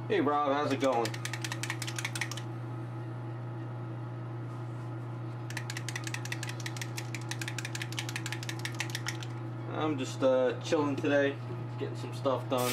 Hey Rob, how's it going? I'm just chilling today, getting some stuff done.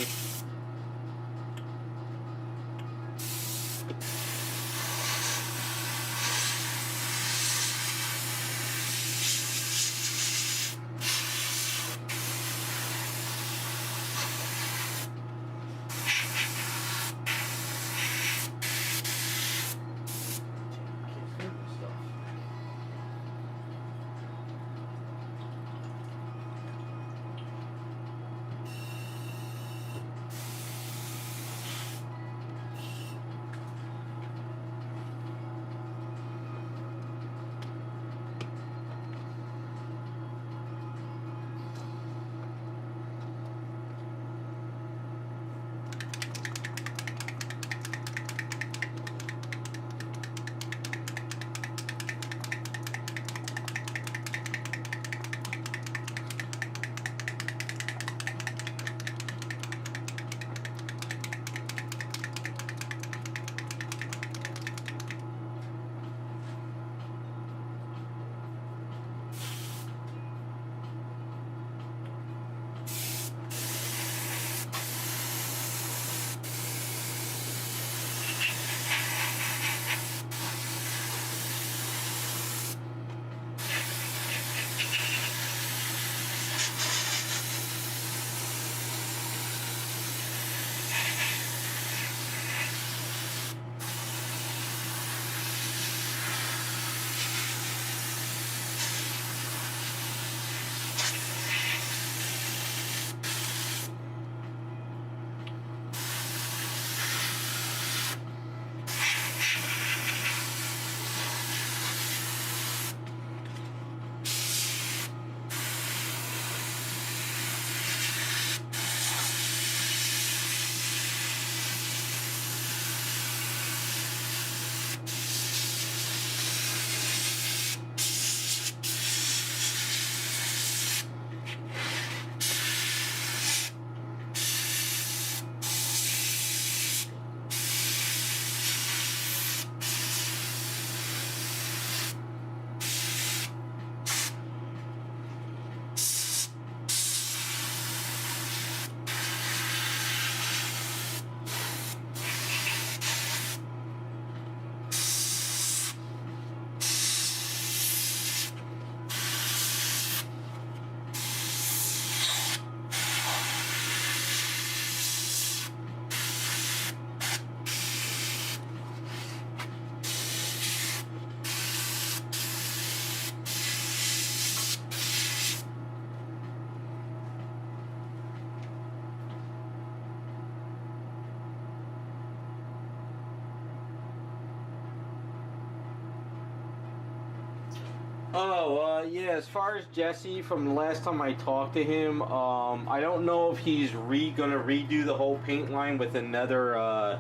Oh, yeah, as far as Jesse, from the last time I talked to him, I don't know if he's gonna redo the whole paint line with another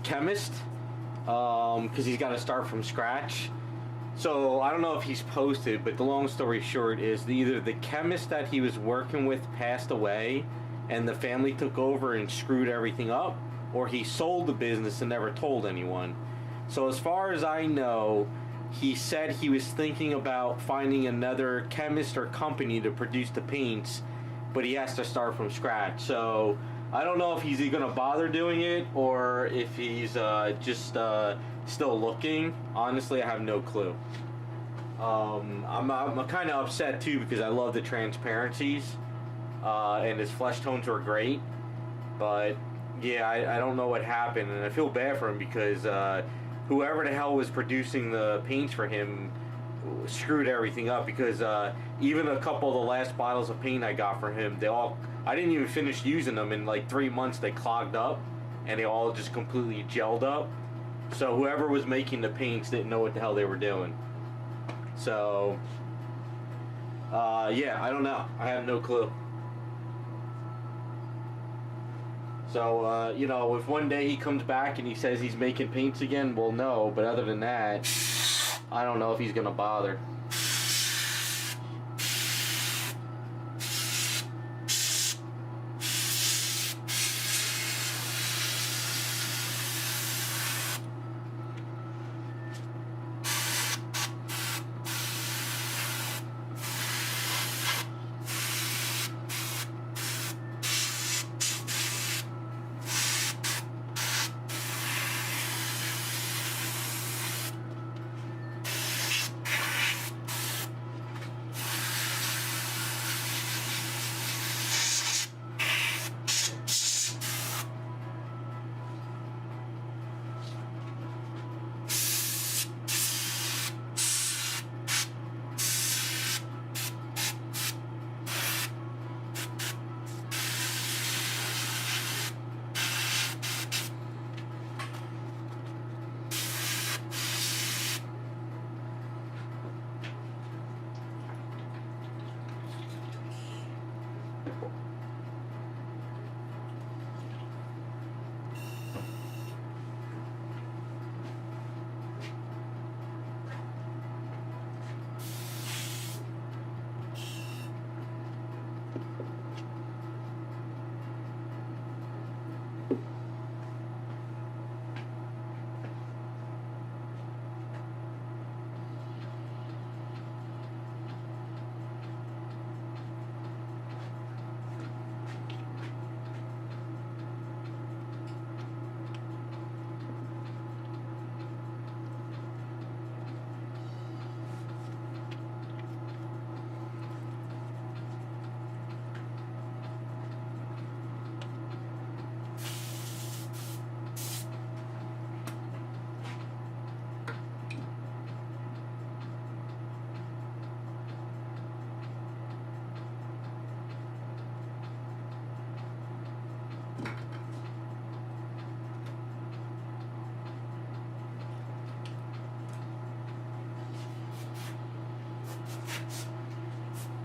chemist, because he's got to start from scratch. So I don't know if he's posted, but the long story short is either the chemist that he was working with passed away and the family took over and screwed everything up, or he sold the business and never told anyone. So as far as I know, he said he was thinking about finding another chemist or company to produce the paints, but he has to start from scratch. So I don't know if he's going to bother doing it or if he's just still looking. Honestly, I have no clue. I'm kind of upset too because I love the transparencies and his flesh tones were great. But yeah, I don't know what happened, and I feel bad for him because whoever the hell was producing the paints for him screwed everything up, because even a couple of the last bottles of paint I got for him, I didn't even finish using them. In like 3 months they clogged up and they all just completely gelled up. So whoever was making the paints didn't know what the hell they were doing. So yeah, I don't know, I have no clue. So, you know, if one day he comes back and he says he's making paints again, we'll know. But other than that, I don't know if he's going to bother.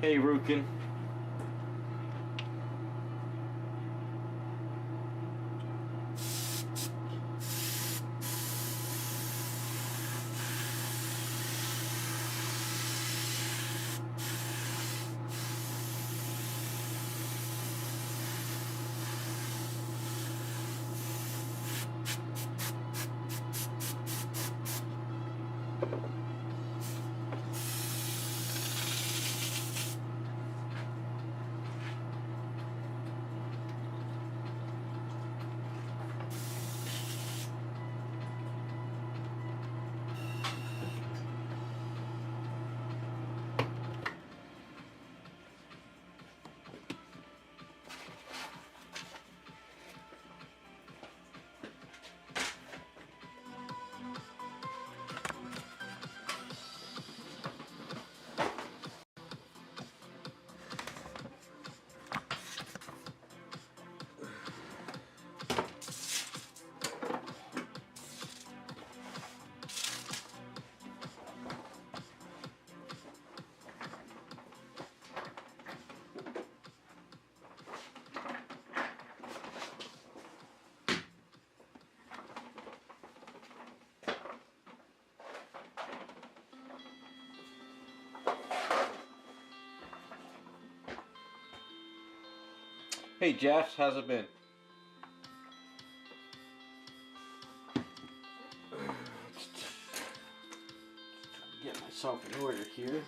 Hey, Rukin. Hey Jess, how's it been? Get myself in order here.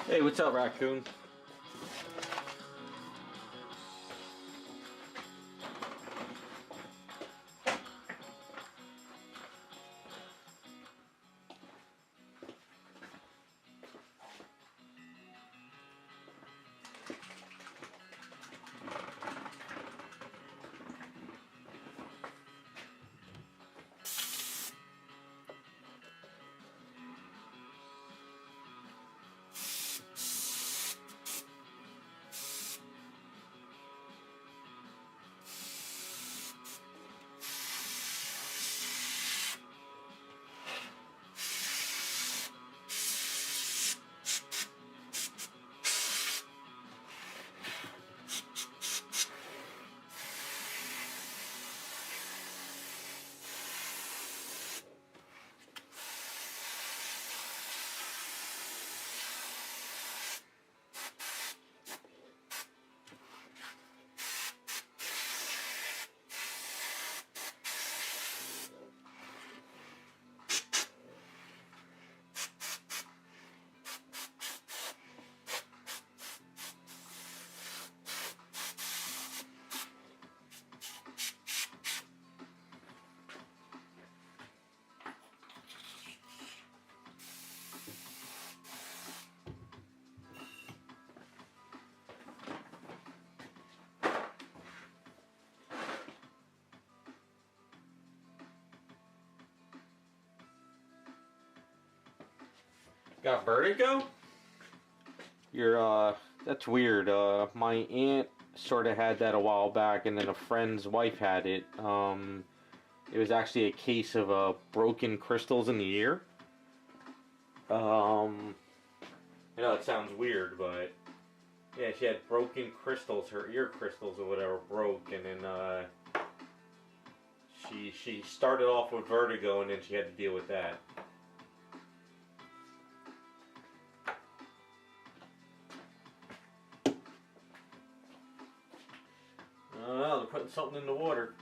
Hey, what's up, raccoon? Got vertigo? That's weird. My aunt sort of had that a while back, and then a friend's wife had it. It was actually a case of broken crystals in the ear. I know it sounds weird, but yeah, she had broken crystals. Her ear crystals or whatever broke, and then she started off with vertigo, and then she had to deal with that. They're putting something in the water.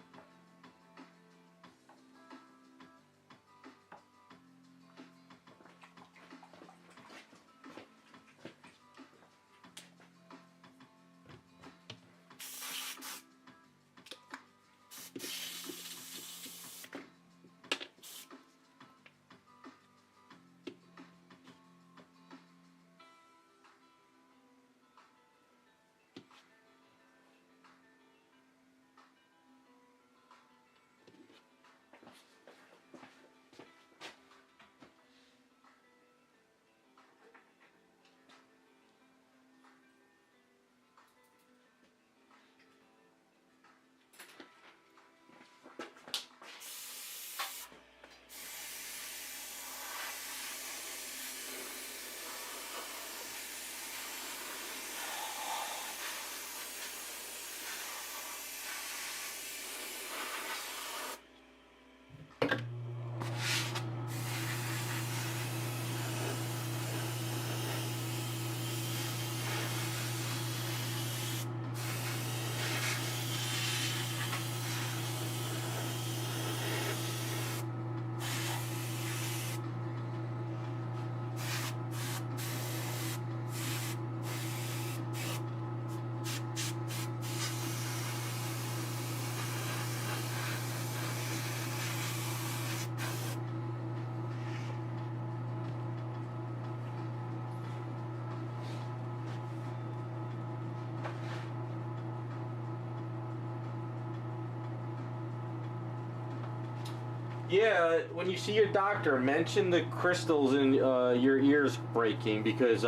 Yeah, when you see your doctor, mention the crystals in your ears breaking, because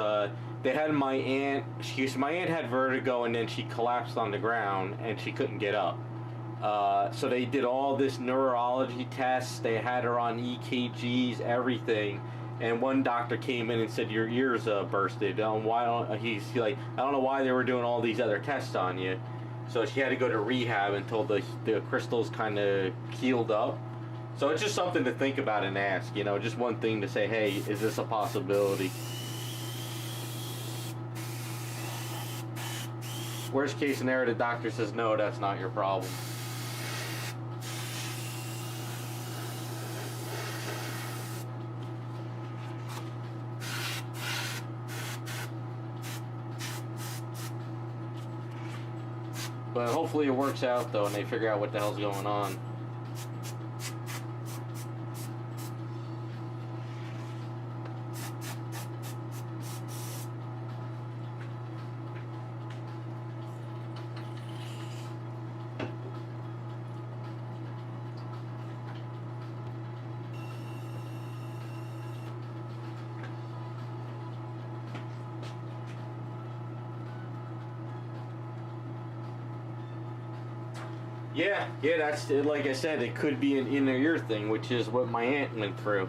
they had my aunt. My aunt had vertigo, and then she collapsed on the ground and she couldn't get up. So they did all this neurology tests. They had her on EKGs, everything. And one doctor came in and said your ears bursted. Why don't he's like, I don't know why they were doing all these other tests on you. So she had to go to rehab until the crystals kind of healed up. So it's just something to think about and ask, just one thing to say, hey, is this a possibility? Worst case scenario, the doctor says, no, that's not your problem. But hopefully it works out though, and they figure out what the hell's going on. Yeah, that's like I said. It could be an inner ear thing, which is what my aunt went through,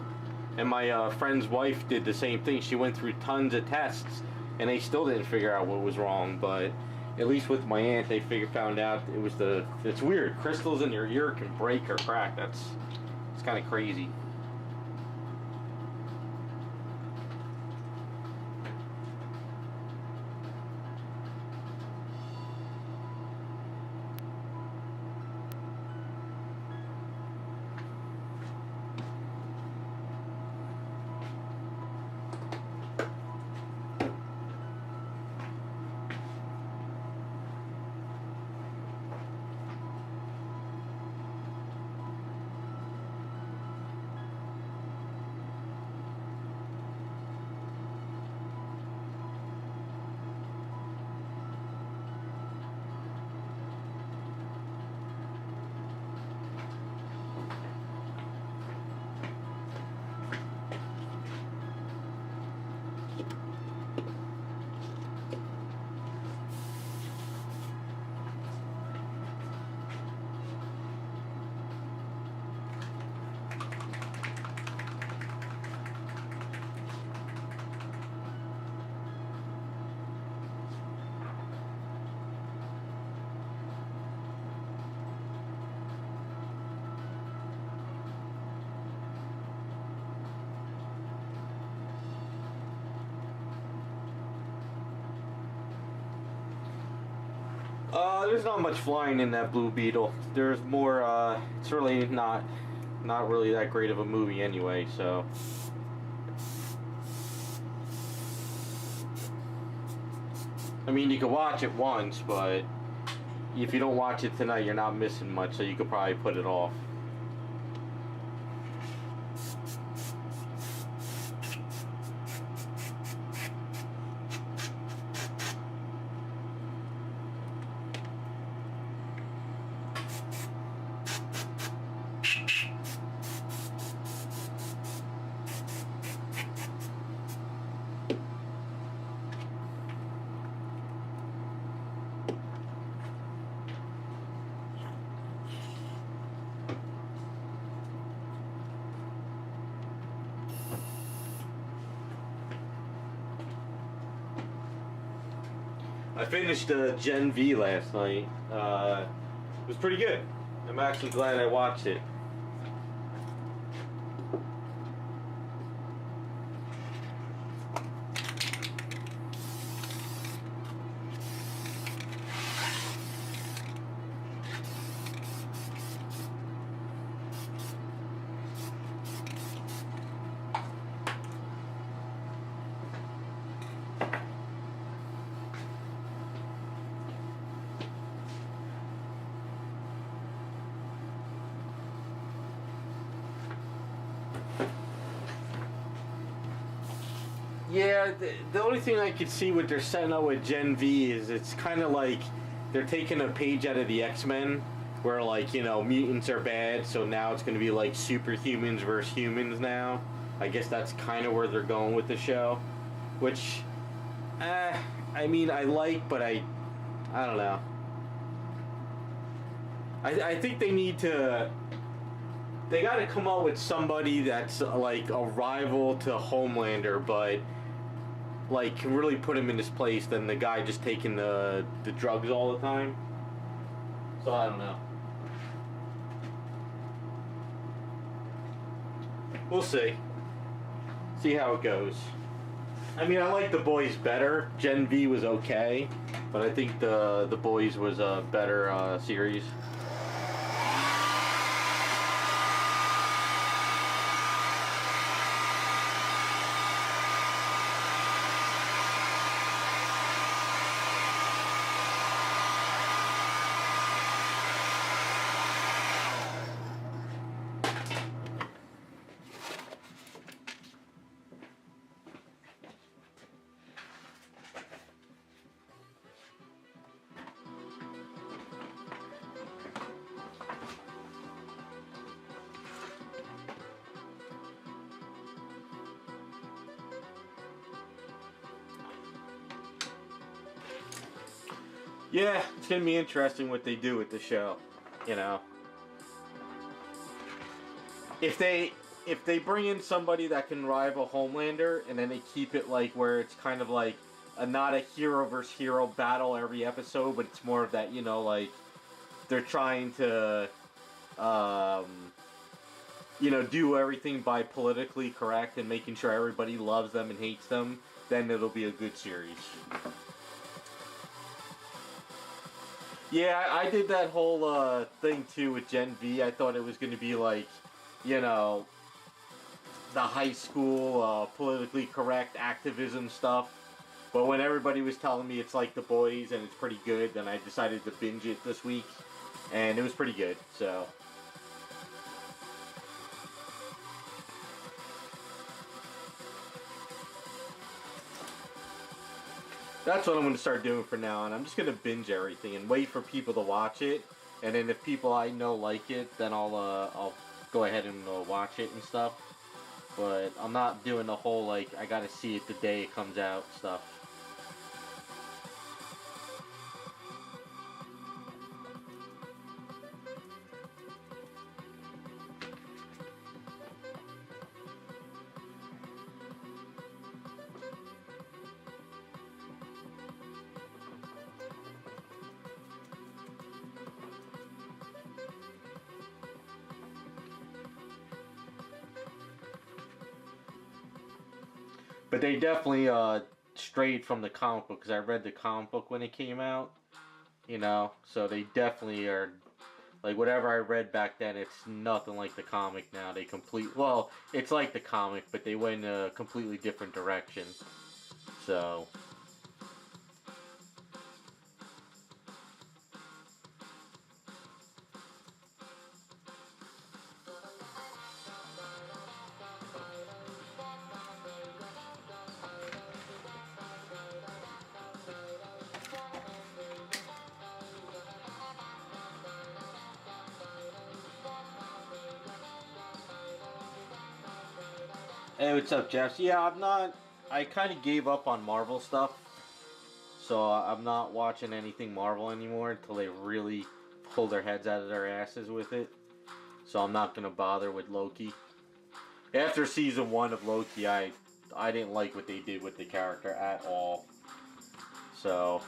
and my friend's wife did the same thing. She went through tons of tests, and they still didn't figure out what was wrong. But at least with my aunt, they found out it was the. It's weird. Crystals in your ear can break or crack. It's kind of crazy. There's not much flying in that Blue Beetle. There's more, it's really not really that great of a movie anyway, so. I mean, you can watch it once, but if you don't watch it tonight, you're not missing much, so you could probably put it off. I finished Gen V last night. It was pretty good. I'm actually glad I watched it. Yeah, the only thing I could see what they're setting up with Gen V is it's kind of like they're taking a page out of the X-Men, where like, you know, mutants are bad, so now it's going to be like superhumans versus humans now. I guess that's kind of where they're going with the show, which, I mean, I like, but I don't know. I think they need to. They got to come up with somebody that's like a rival to Homelander, but like can really put him in his place than the guy just taking the drugs all the time. So I don't know. We'll see. See how it goes. I mean, I like The Boys better. Gen V was okay, but I think the Boys was a better series. Yeah, it's gonna be interesting what they do with the show. You know, if they bring in somebody that can rival Homelander, and then they keep it like where it's kind of like a not a hero versus hero battle every episode, but it's more of that, you know, like they're trying to, um, you know, do everything by politically correct and making sure everybody loves them and hates them. Then it'll be a good series. Yeah, I did that whole thing too with Gen V. I thought it was going to be like, you know, the high school politically correct activism stuff. But when everybody was telling me it's like The Boys and it's pretty good, then I decided to binge it this week, and it was pretty good. So that's what I'm going to start doing from now on. I'm just going to binge everything and wait for people to watch it, and then if people I know like it, then I'll go ahead and watch it and stuff. But I'm not doing the whole like I got to see it the day it comes out stuff. But they definitely strayed from the comic book because I read the comic book when it came out, you know. So they definitely are like whatever I read back then. It's nothing like the comic now. They complete well, it's like the comic, but they went in a completely different direction. So hey, what's up, Jeff? Yeah, I'm not. I kind of gave up on Marvel stuff, so I'm not watching anything Marvel anymore until they really pull their heads out of their asses with it. So I'm not gonna bother with Loki. After season one of Loki, I didn't like what they did with the character at all. So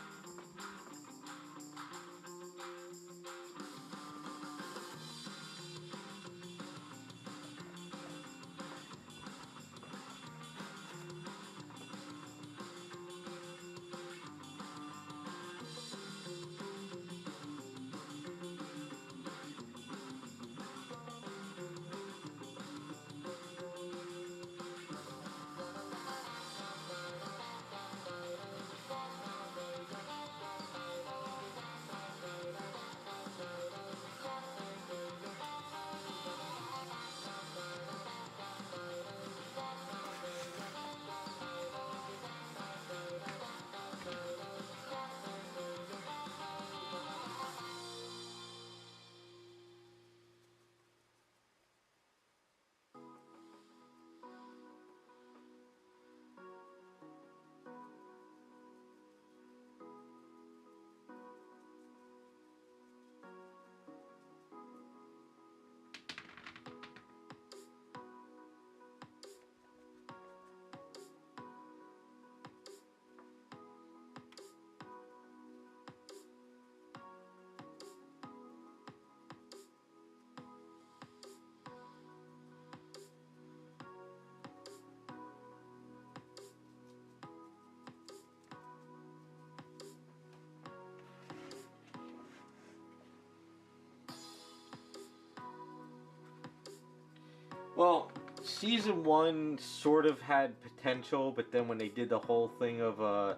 well, season one sort of had potential, but then when they did the whole thing of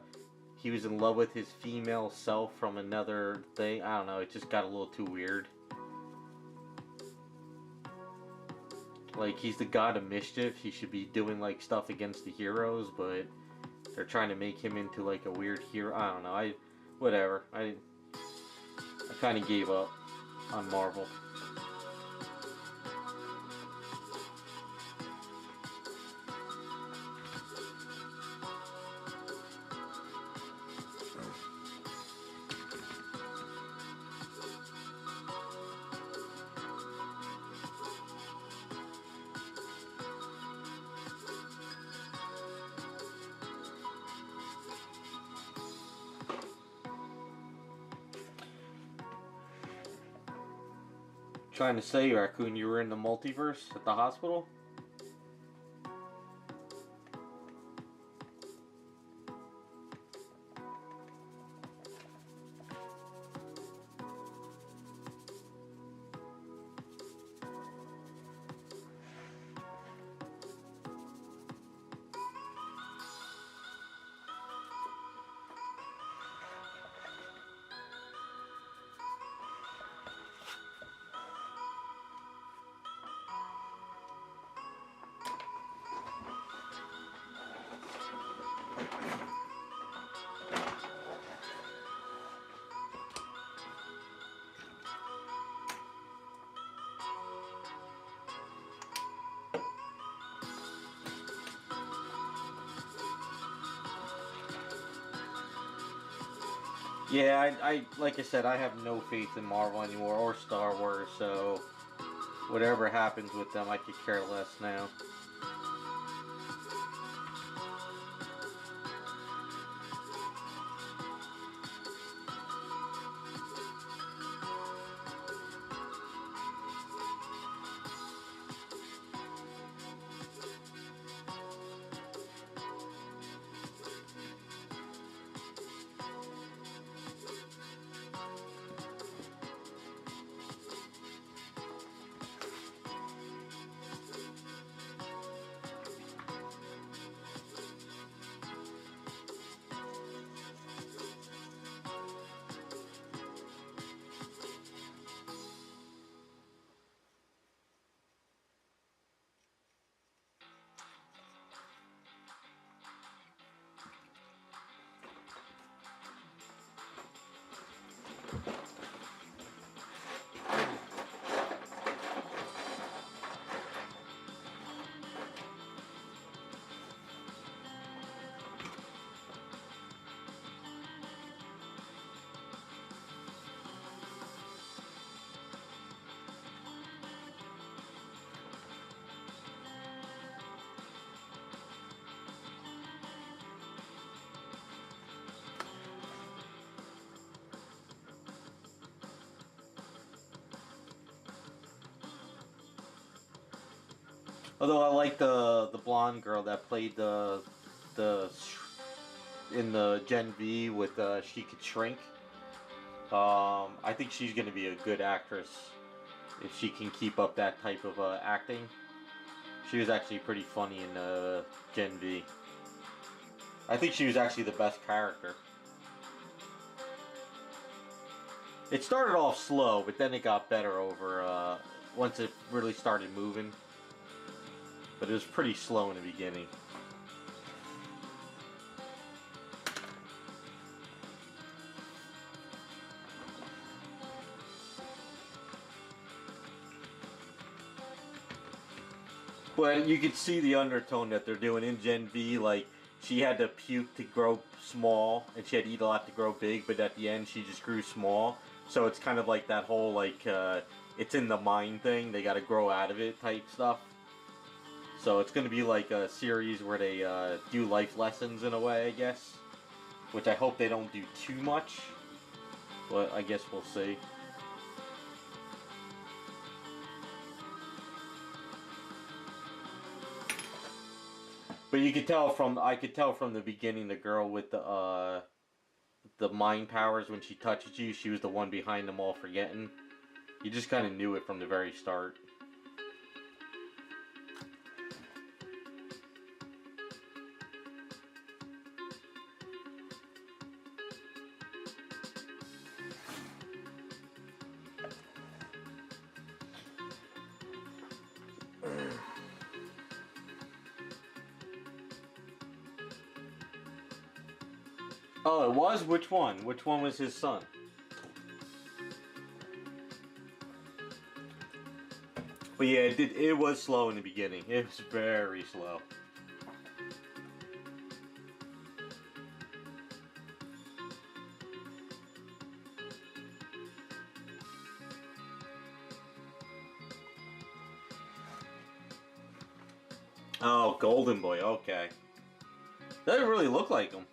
he was in love with his female self from another thing, I don't know, it just got a little too weird. Like he's the god of mischief, he should be doing like stuff against the heroes, but they're trying to make him into like a weird hero. I don't know. Whatever. I kind of gave up on Marvel. Trying to say, Raccoon, you were in the multiverse at the hospital? Yeah, I like I said, I have no faith in Marvel anymore or Star Wars, so whatever happens with them, I could care less now. Although I like the blonde girl that played the in the Gen V with She Could Shrink. I think she's gonna be a good actress if she can keep up that type of acting. She was actually pretty funny in Gen V. I think she was actually the best character. It started off slow, but then it got better over once it really started moving. But it was pretty slow in the beginning. But you could see the undertone that they're doing in Gen V. Like, she had to puke to grow small, and she had to eat a lot to grow big, but at the end she just grew small. So it's kind of like that whole, like, it's in the mind thing. They gotta grow out of it type stuff. So it's gonna be like a series where they do life lessons in a way, I guess. Which I hope they don't do too much. But I guess we'll see. But you could tell from I could tell from the beginning the girl with the mind powers, when she touches you, she was the one behind them all forgetting. You just kind of knew it from the very start. Oh, it was? Which one? Which one was his son? But yeah, it was slow in the beginning. It was very slow. Oh, Golden Boy, okay. Doesn't really look like him.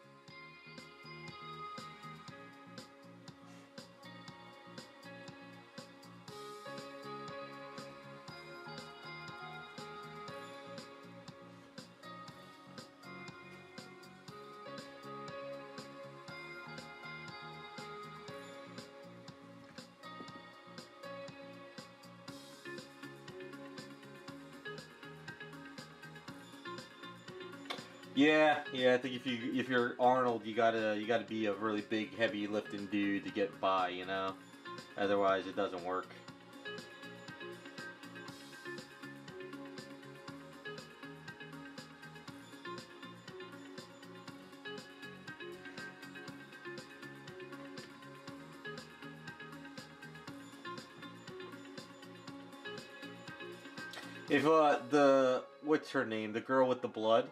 Yeah, yeah. I think if you're Arnold, you gotta be a really big, heavy lifting dude to get by. You know, otherwise it doesn't work. If the what's her name, the girl with the blood,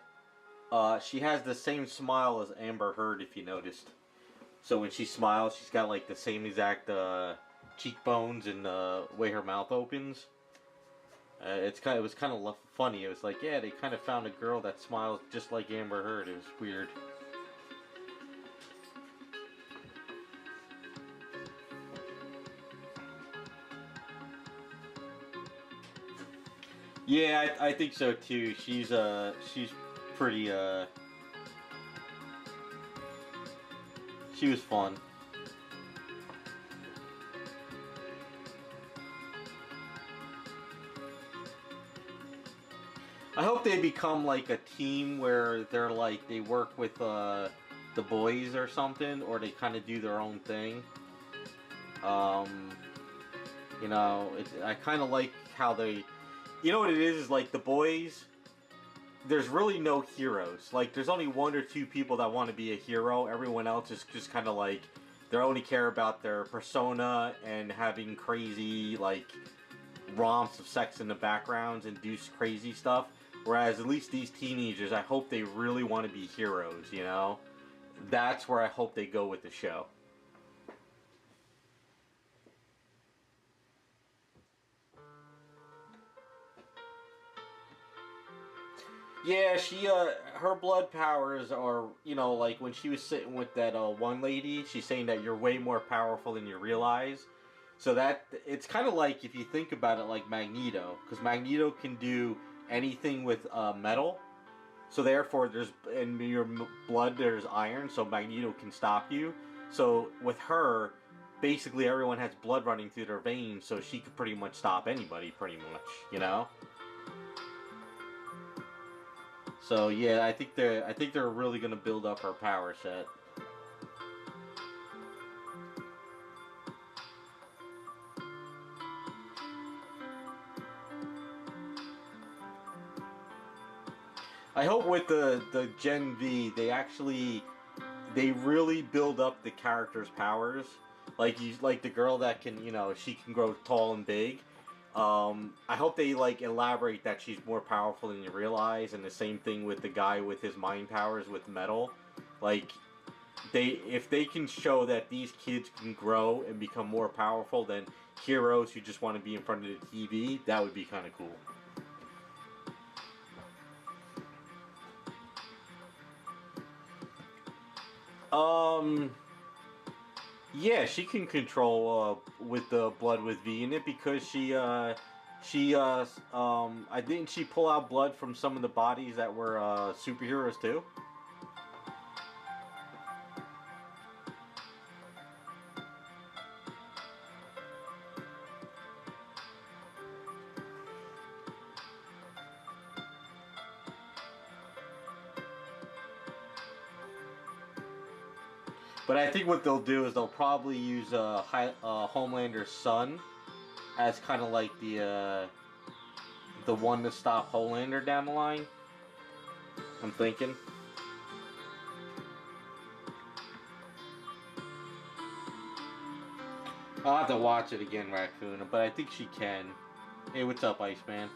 she has the same smile as Amber Heard. If you noticed, so when she smiles, she's got like the same exact cheekbones and way her mouth opens. It was kind of funny. It was like, yeah, they kind of found a girl that smiles just like Amber Heard. It was weird. Yeah, I think so too. She's pretty she was fun. I hope they become like a team where they're like they work with the boys or something, or they kind of do their own thing. Um, I kind of like how they, you know what it is like the boys. There's really no heroes. Like there's only one or two people that want to be a hero. Everyone else is just kind of like they only care about their persona and having crazy like romps of sex in the backgrounds and do crazy stuff. Whereas at least these teenagers, I hope they really want to be heroes. You know, that's where I hope they go with the show. Yeah, her blood powers are, like when she was sitting with that one lady, she's saying that you're way more powerful than you realize. So that it's kind of like if you think about it, like Magneto, because Magneto can do anything with metal. So therefore, there's in your blood there's iron, so Magneto can stop you. So with her, basically everyone has blood running through their veins, so she could pretty much stop anybody, pretty much, you know. So yeah, I think they're really gonna build up her power set. I hope with the Gen V they really build up the character's powers. Like the girl that can she can grow tall and big. I hope they like elaborate that she's more powerful than you realize, and the same thing with the guy with his mind powers with metal. Like if they can show that these kids can grow and become more powerful than heroes who just want to be in front of the TV, that would be kind of cool. Um, yeah, she can control with the blood with V in it because I didn't she pull out blood from some of the bodies that were superheroes too. But I think what they'll do is they'll probably use Homelander's son as kind of like the one to stop Homelander down the line. I'm thinking. I'll have to watch it again, Raccoon, but I think she can. Hey, what's up, Iceman?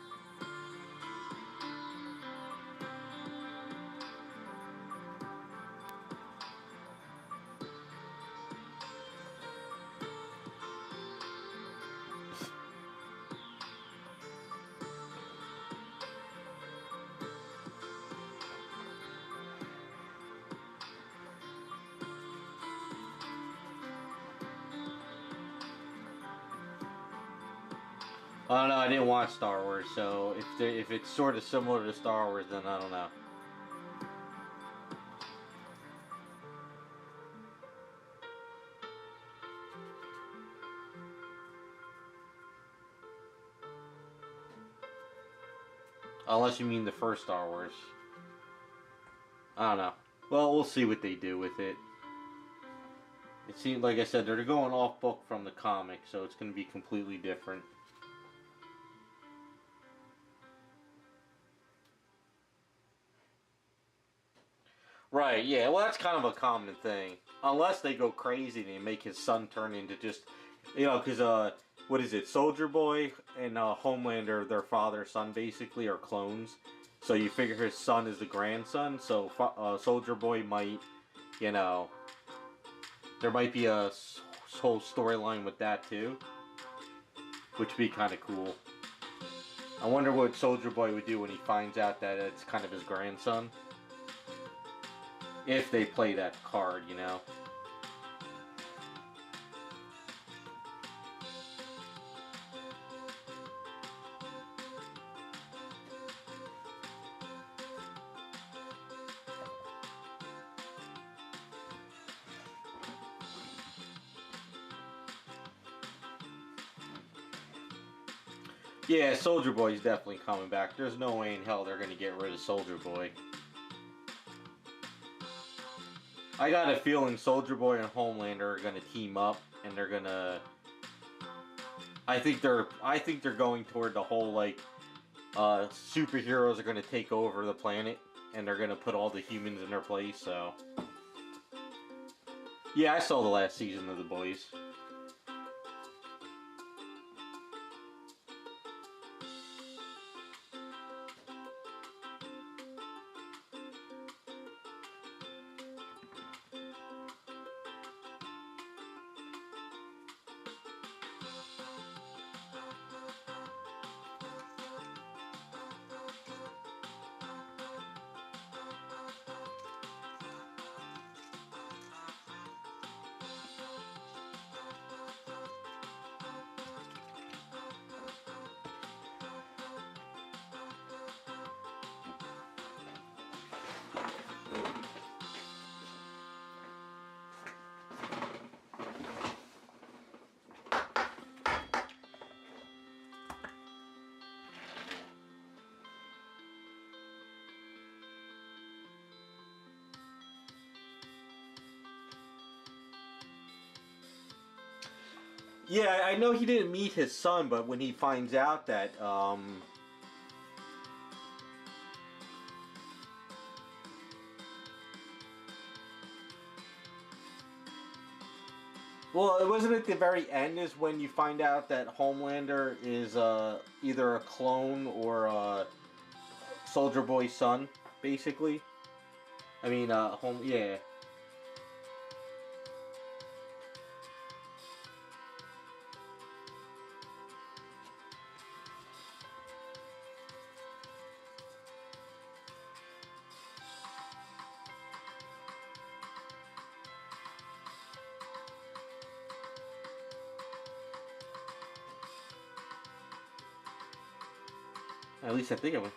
I don't know. I didn't watch Star Wars, so if it's sort of similar to Star Wars, then I don't know. Unless you mean the first Star Wars. I don't know. Well, we'll see what they do with it. It seems, like I said, they're going off book from the comic, so it's going to be completely different. Right, yeah, well, that's kind of a common thing. Unless they go crazy and they make his son turn into just, because, what is it? Soldier Boy and Homelander, their father son basically, are clones. So you figure his son is the grandson, so Soldier Boy might, you know, there might be a whole storyline with that too, which would be kind of cool. I wonder what Soldier Boy would do when he finds out that it's kind of his grandson. If they play that card. Yeah, Soldier Boy's definitely coming back. There's no way in hell they're going to get rid of Soldier Boy. I got a feeling Soldier Boy and Homelander are going to team up, and they're going to. I think they're going toward the whole superheroes are going to take over the planet, and they're going to put all the humans in their place. So, yeah, I saw the last season of The Boys. Yeah, I know he didn't meet his son, but when he finds out that, well, it wasn't at the very end is when you find out that Homelander is either a clone or Soldier Boy's son, basically. I mean, yeah. At least I think of it.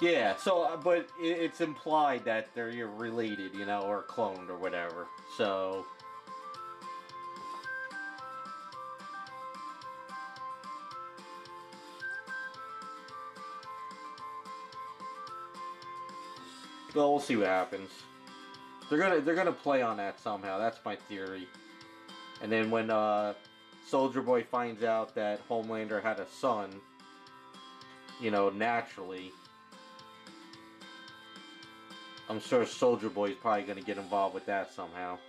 Yeah, so, but it's implied that they're related, or cloned or whatever. So, well, we'll see what happens. They're gonna play on that somehow. That's my theory. And then when Soldier Boy finds out that Homelander had a son, naturally, I'm sure Soldier Boy's probably gonna get involved with that somehow.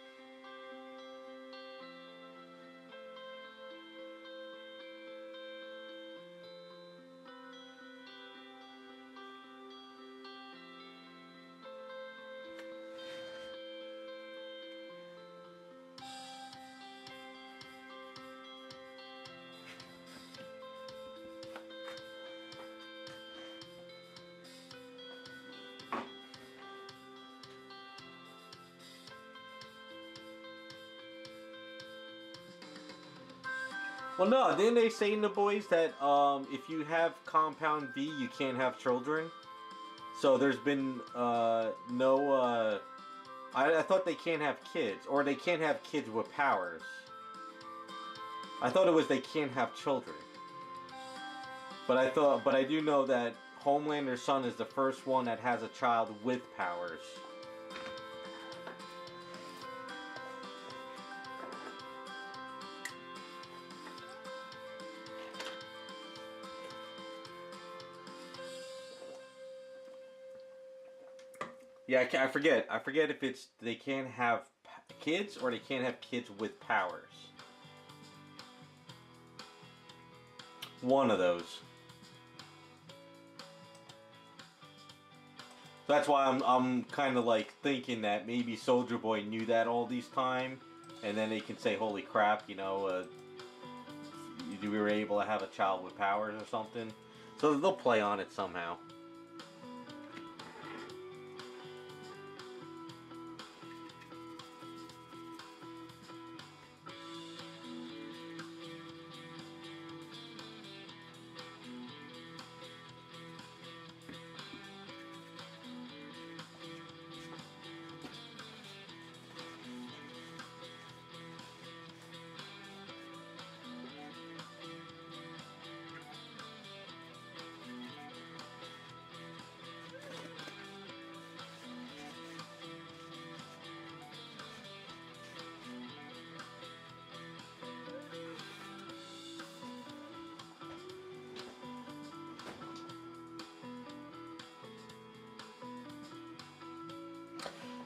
Well, no, didn't they say in The Boys that if you have Compound V, you can't have children? So there's been no. I thought they can't have kids, or they can't have kids with powers. I thought it was they can't have children. but I do know that Homelander's son is the first one that has a child with powers. Yeah, I forget. I forget if it's they can't have kids or they can't have kids with powers. One of those. That's why I'm kind of like thinking that maybe Soldier Boy knew that all these time, and then they can say, "Holy crap!" We were able to have a child with powers or something. So they'll play on it somehow.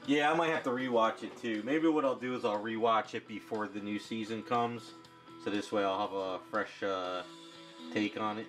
Yeah, I might have to rewatch it too. Maybe what I'll do is I'll rewatch it before the new season comes, so this way I'll have a fresh take on it.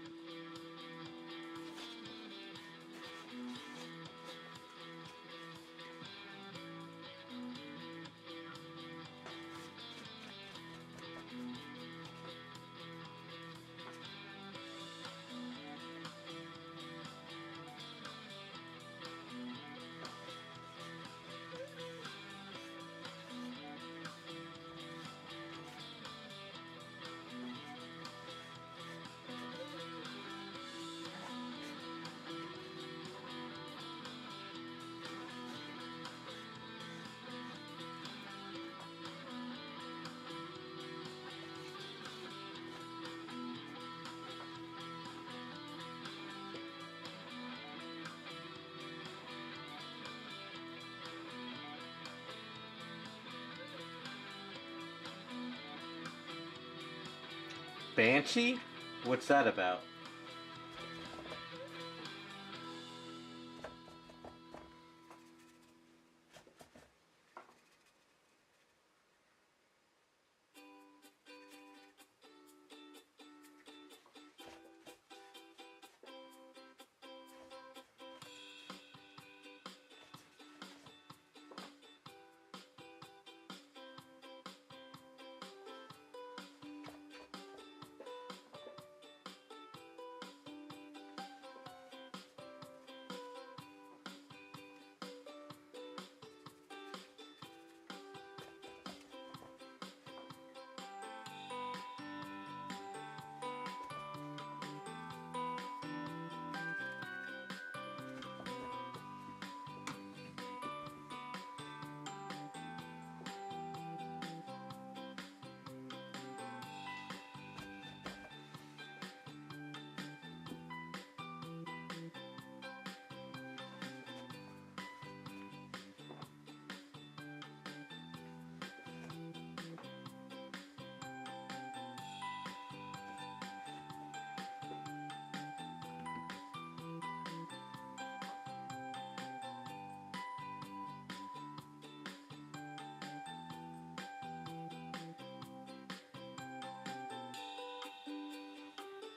Banshee? What's that about?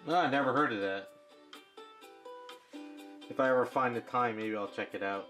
No, I never heard of that. If I ever find the time, maybe I'll check it out.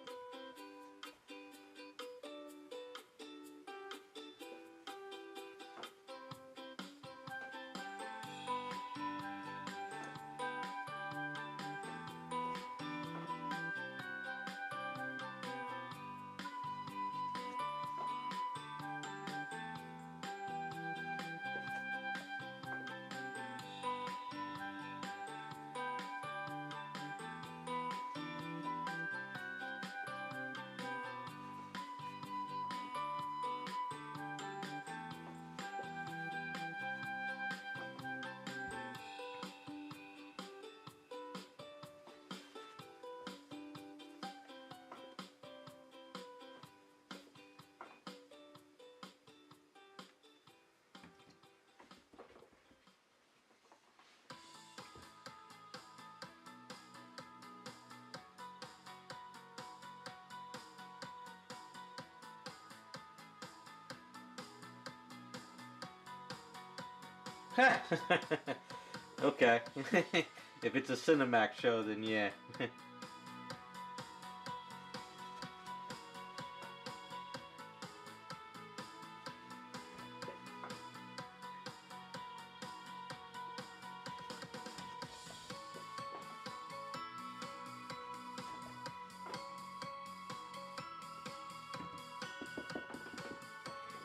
Okay. If it's a Cinemax show, then yeah.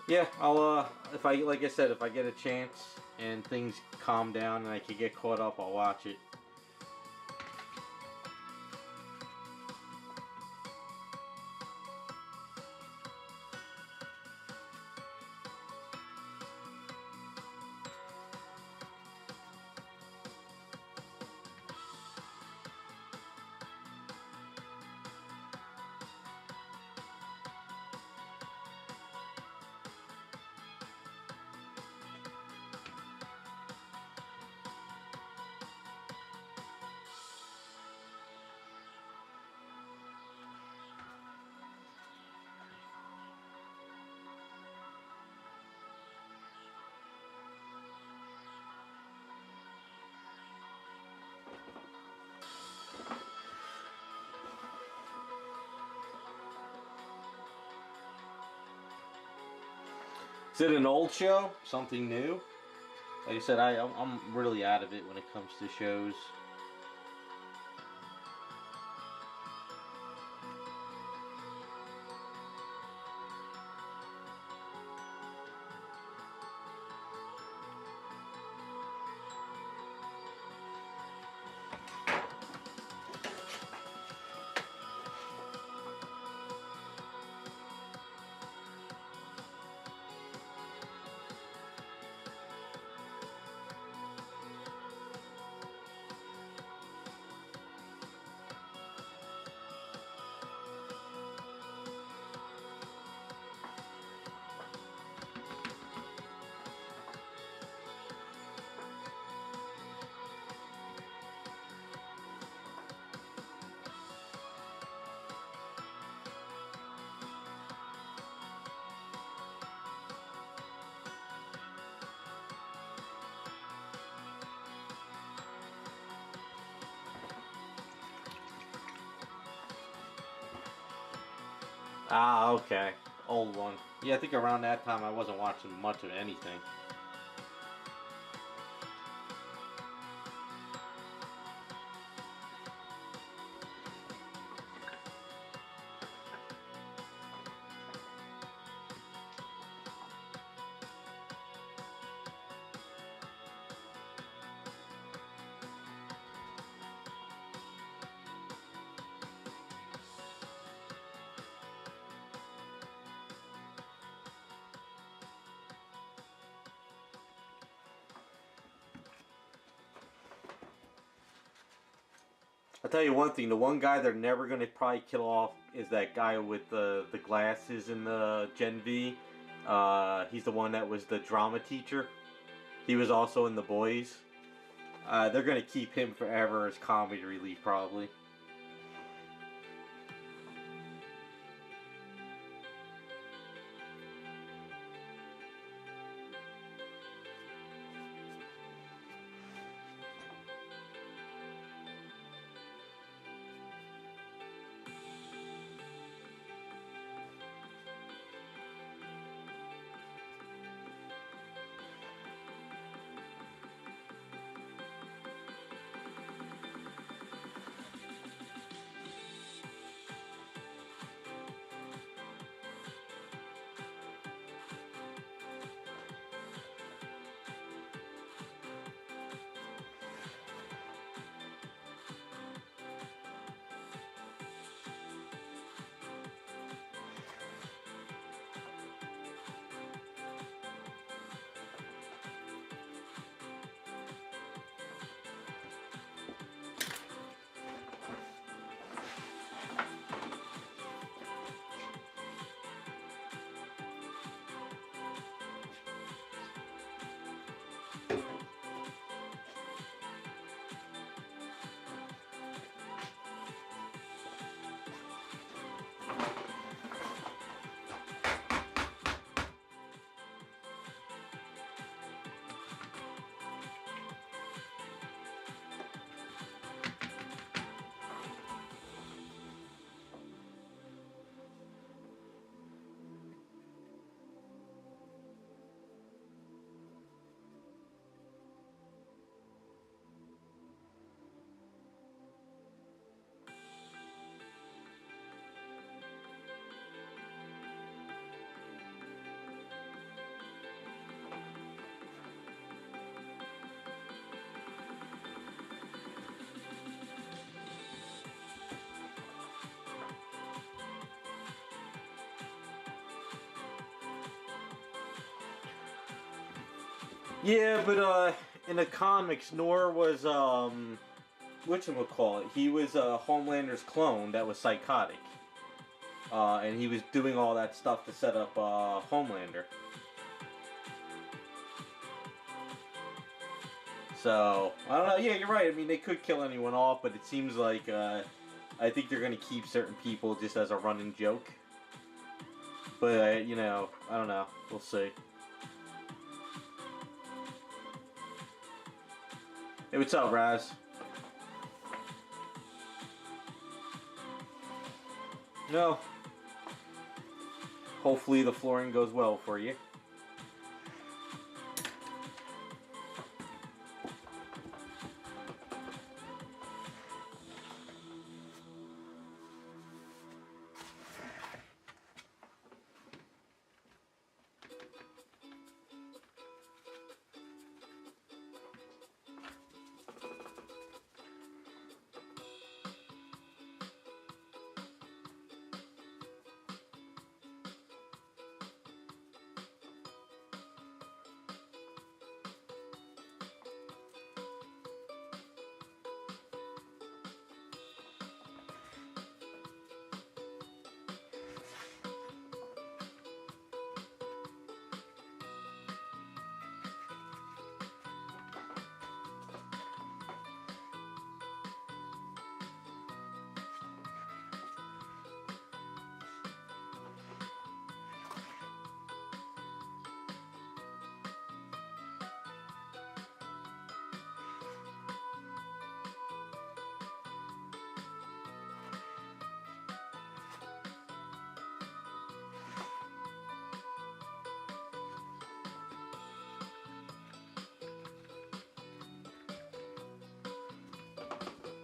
Yeah, I'll if I like I said, if I get a chance and things calm down and I can get caught up, I'll watch it. Is it an old show? Something new? Like I said, I'm really out of it when it comes to shows. Ah, okay. Old one. Yeah, I think around that time I wasn't watching much of anything. I'll tell you one thing, the one guy they're never gonna probably kill off is that guy with the glasses in the Gen V. He's the one that was the drama teacher. He was also in The Boys. They're gonna keep him forever as comedy relief, probably. Yeah, but in the comics, Nor was whatchamacallit, he was Homelander's clone that was psychotic. And he was doing all that stuff to set up Homelander. So, I don't know, yeah, you're right. I mean, they could kill anyone off, but it seems like I think they're going to keep certain people just as a running joke. But, you know, I don't know. We'll see. Hey, what's up, Raz? No. Hopefully the flooring goes well for you.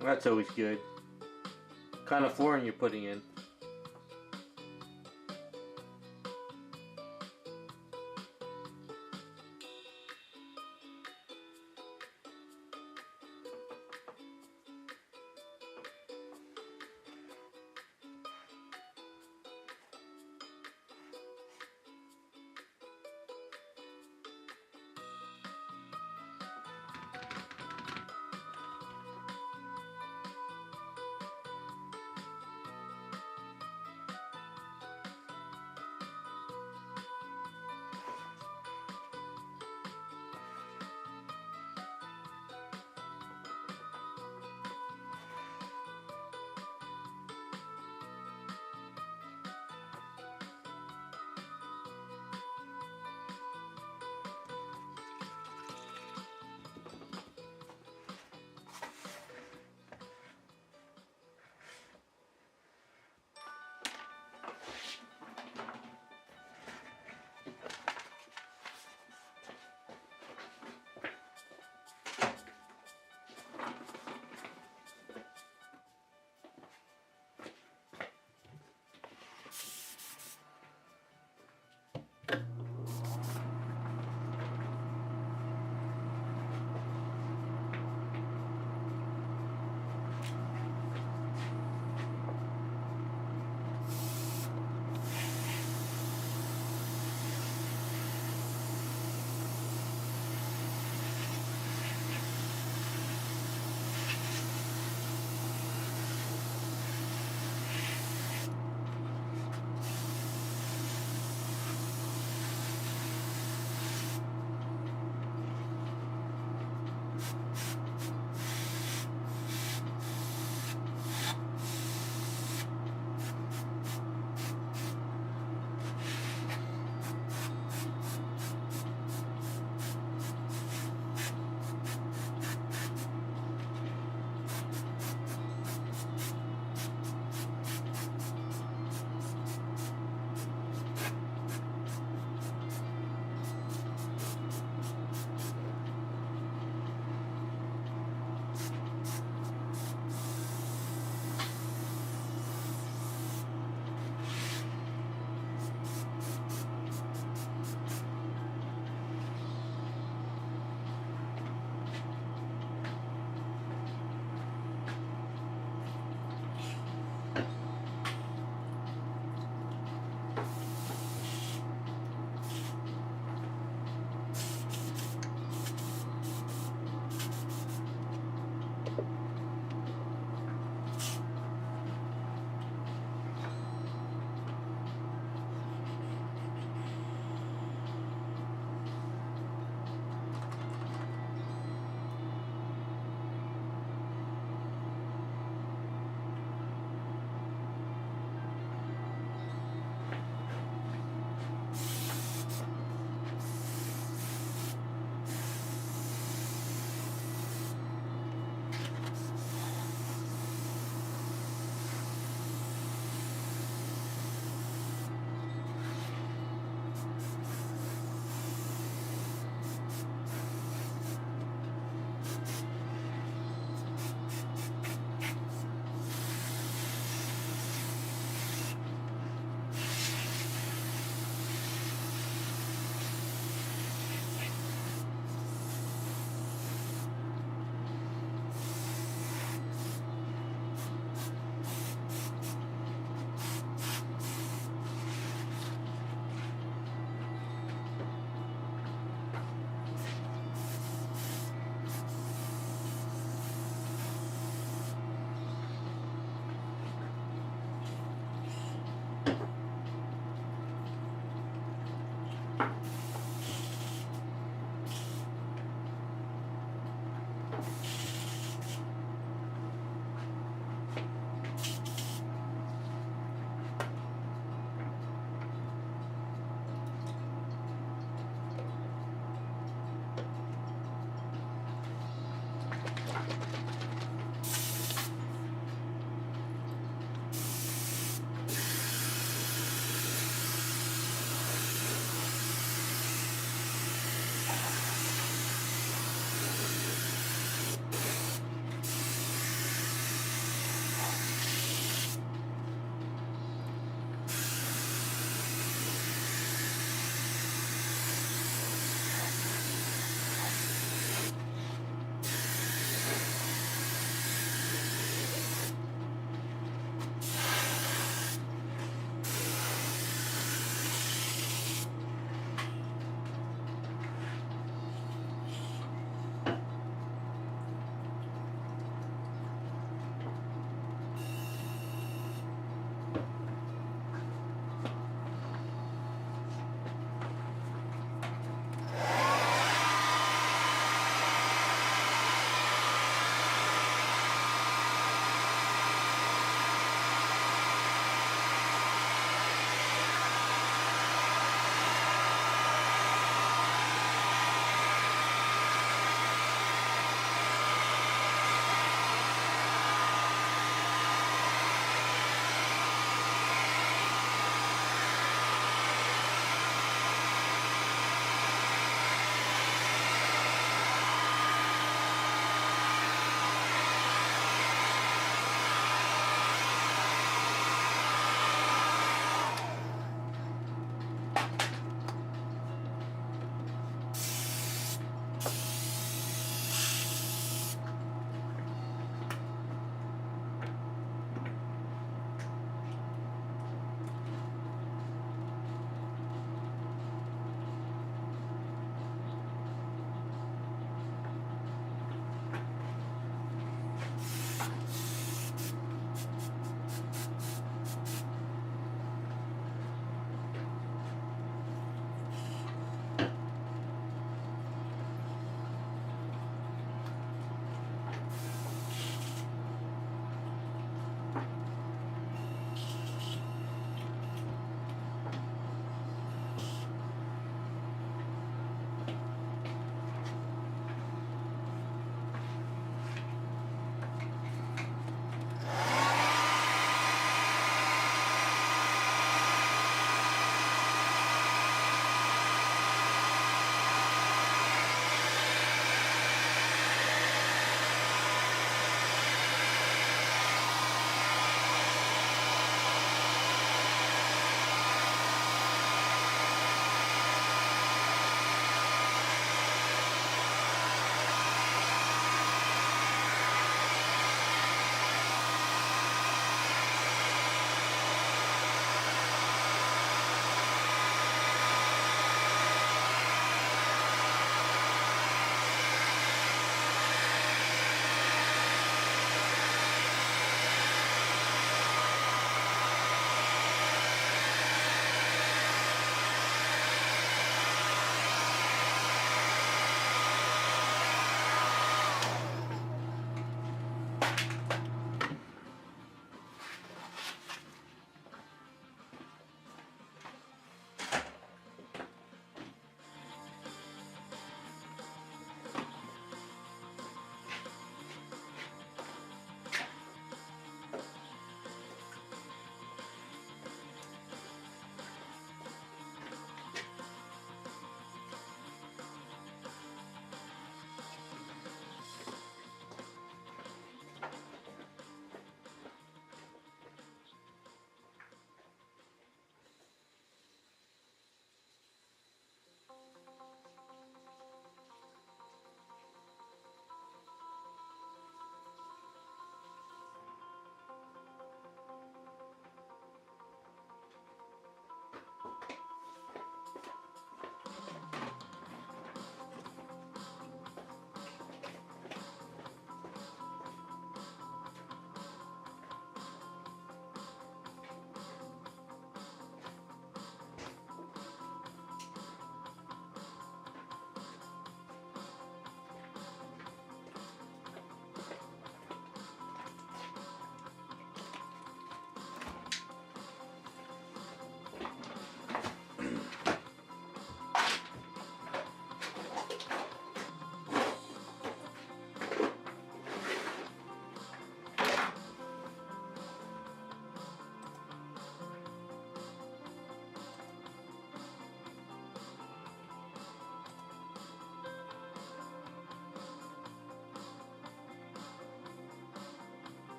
That's always good. What kind of flooring you're putting in?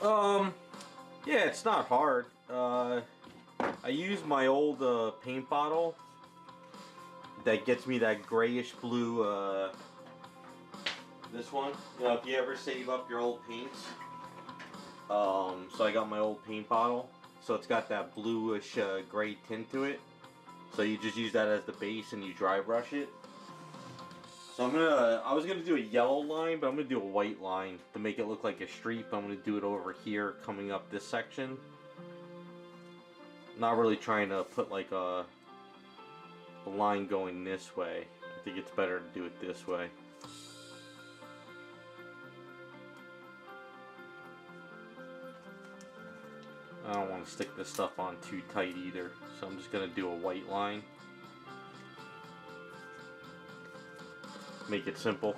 Um, yeah, it's not hard. I use my old paint bottle that gets me that grayish blue. This one. You know, if you ever save up your old paints. So I got my old paint bottle. So it's got that bluish gray tint to it. So you just use that as the base and you dry brush it. So I was gonna do a yellow line, but I'm gonna do a white line to make it look like a street. But I'm gonna do it over here, coming up this section. Not really trying to put like a line going this way. I think it's better to do it this way. I don't want to stick this stuff on too tight either, so I'm just gonna do a white line. Make it simple.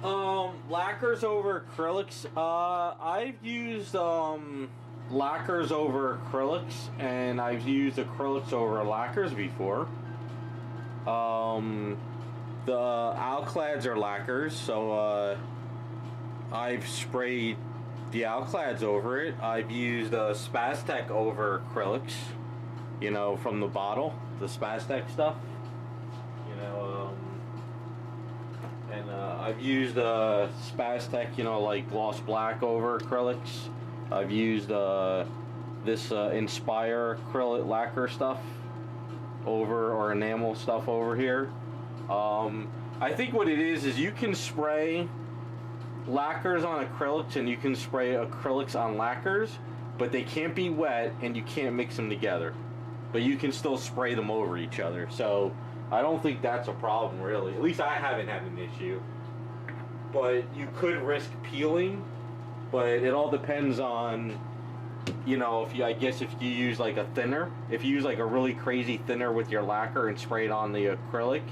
Lacquers over acrylics. I've used lacquers over acrylics, and I've used acrylics over lacquers before. The Alclads are lacquers, so I've sprayed the Alclads over it. I've used Spaztec over acrylics, you know, from the bottle, the Spaztec stuff, you know, and I've used Spaztec, you know, like gloss black over acrylics. I've used this Inspire acrylic lacquer stuff over, or enamel stuff over here. I think what it is you can spray lacquers on acrylics and you can spray acrylics on lacquers, but they can't be wet and you can't mix them together. But you can still spray them over each other. So I don't think that's a problem really. At least I haven't had an issue. But you could risk peeling, but it all depends on, you know, if you, I guess if you use like a thinner, if you use like a really crazy thinner with your lacquer and spray it on the acrylic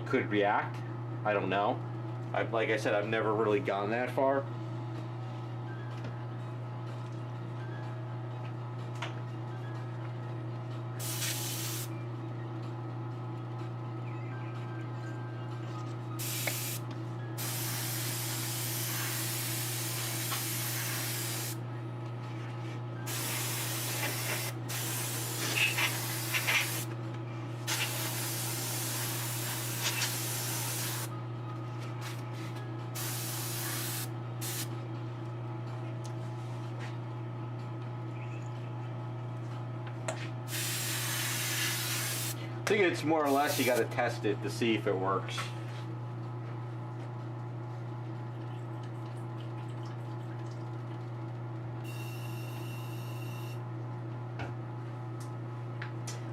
could react. I don't know. Like I said, I've never really gone that far. I think it's more or less you got to test it to see if it works.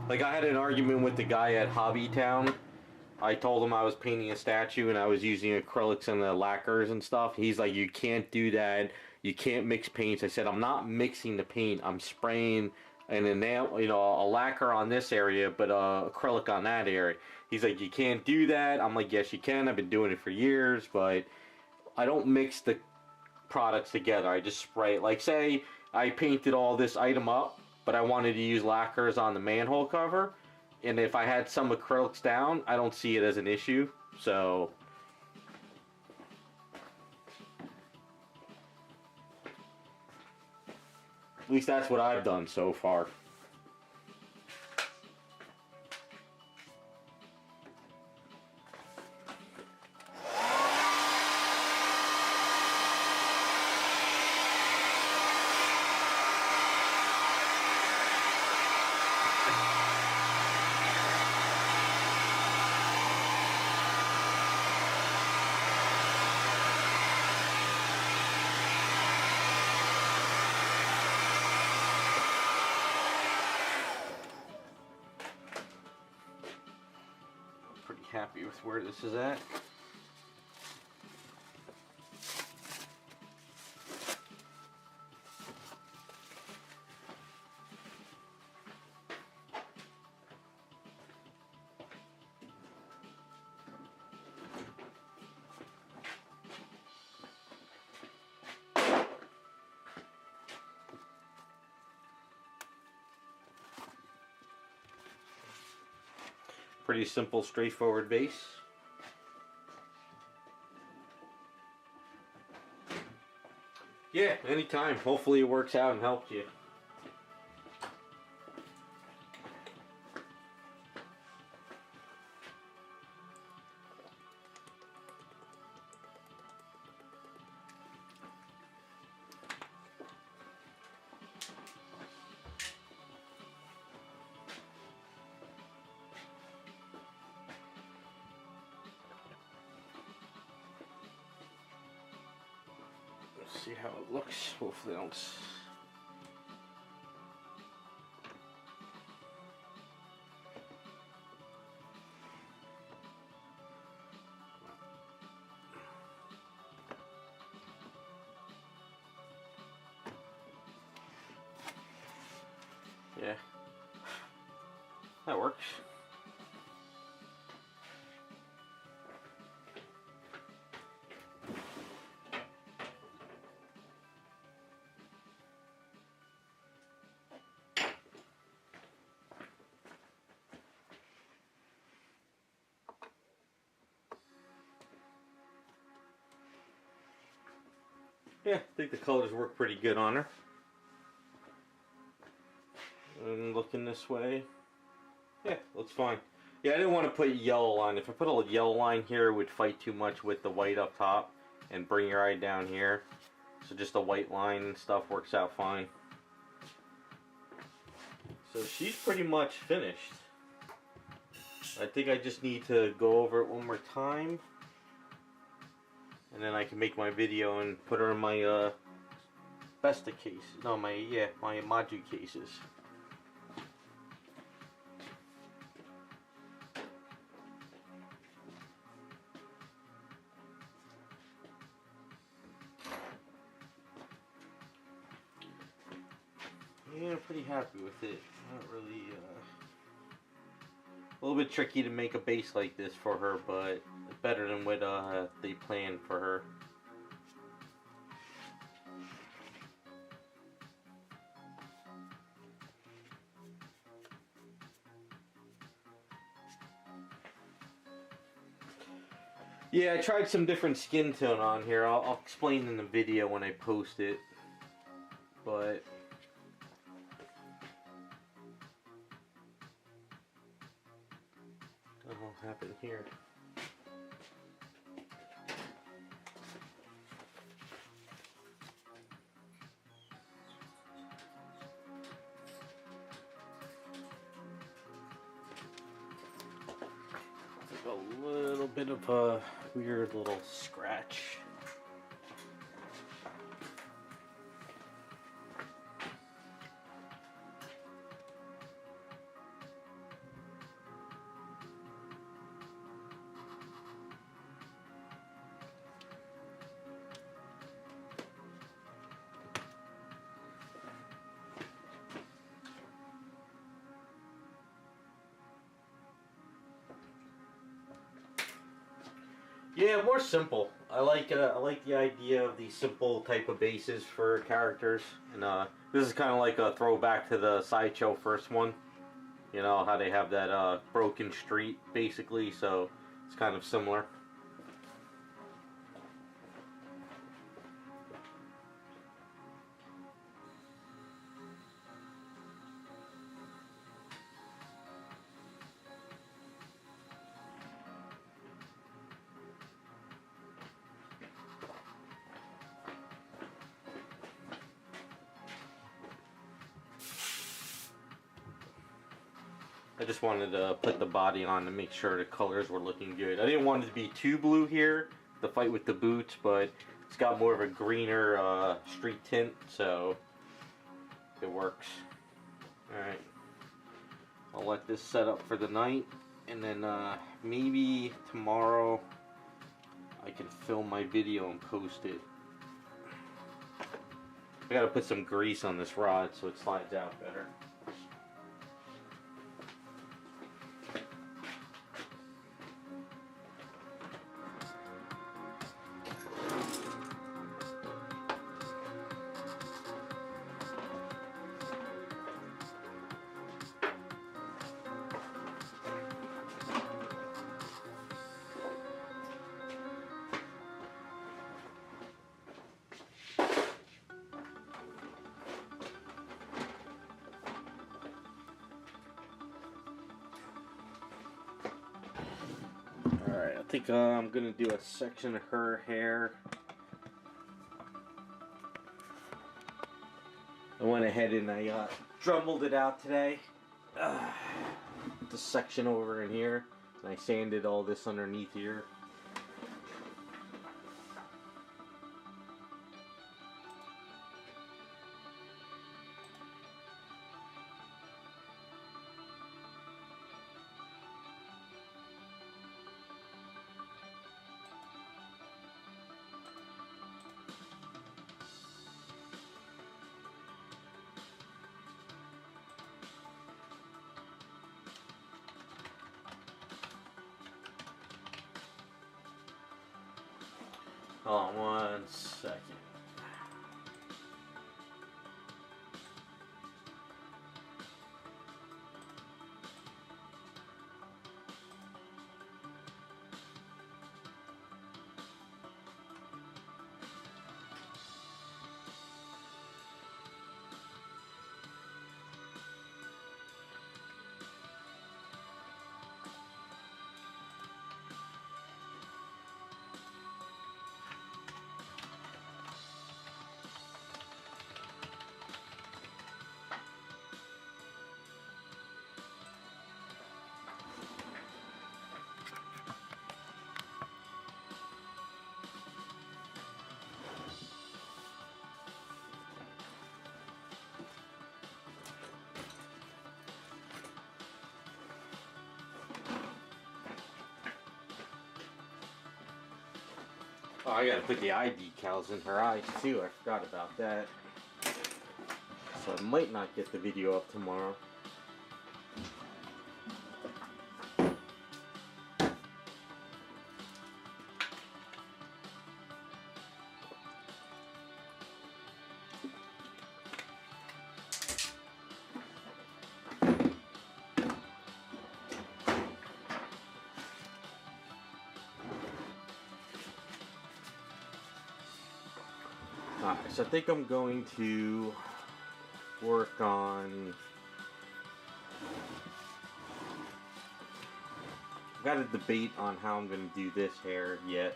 Like I had an argument with the guy at Hobbytown. I told him I was painting a statue and I was using acrylics and the lacquers and stuff. He's like, you can't do that. You can't mix paints. I said, I'm not mixing the paint. I'm spraying an enamel, you know, a lacquer on this area, but acrylic on that area. He's like, you can't do that. I'm like, yes, you can. I've been doing it for years, but I don't mix the products together. I just spray it. Like, say I painted all this item up, but I wanted to use lacquers on the manhole cover, and if I had some acrylics down, I don't see it as an issue. So at least that's what I've done so far. Happy with where this is at. Pretty simple, straightforward base. Yeah, anytime. Hopefully it works out and helps you. See how it looks. Hopefully I don't. Yeah, that works. Yeah, I think the colors work pretty good on her. And looking this way, yeah, looks fine. Yeah, I didn't want to put yellow line. If I put a yellow line here, it would fight too much with the white up top and bring your eye down here. So just a white line and stuff works out fine. So she's pretty much finished. I think I just need to go over it one more time. And then I can make my video and put her in my Besta case. No, my Maju cases. Yeah, I'm pretty happy with it. Not really, a little bit tricky to make a base like this for her, but better than what they planned for her. Yeah, I tried some different skin tone on here. I'll explain in the video when I post it, but what will happen here? A little bit of a weird little scratch. Yeah, more simple. I like the idea of these simple type of bases for characters, and this is kind of like a throwback to the Sideshow first one. You know how they have that broken street basically, so it's kind of similar. I just wanted to put the body on to make sure the colors were looking good. I didn't want it to be too blue here, the fight with the boots, but it's got more of a greener street tint, so it works. Alright, I'll let this set up for the night, and then maybe tomorrow I can film my video and post it. I gotta put some grease on this rod so it slides out better. Alright, I think I'm going to do a section of her hair. I went ahead and I drumbled it out today. The section over in here. And I sanded all this underneath here. Hold on 1 second. Oh, I gotta put the eye decals in her eyes too. I forgot about that. So I might not get the video up tomorrow. Alright, so I think I'm going to work on... I've got a debate on how I'm going to do this hair yet.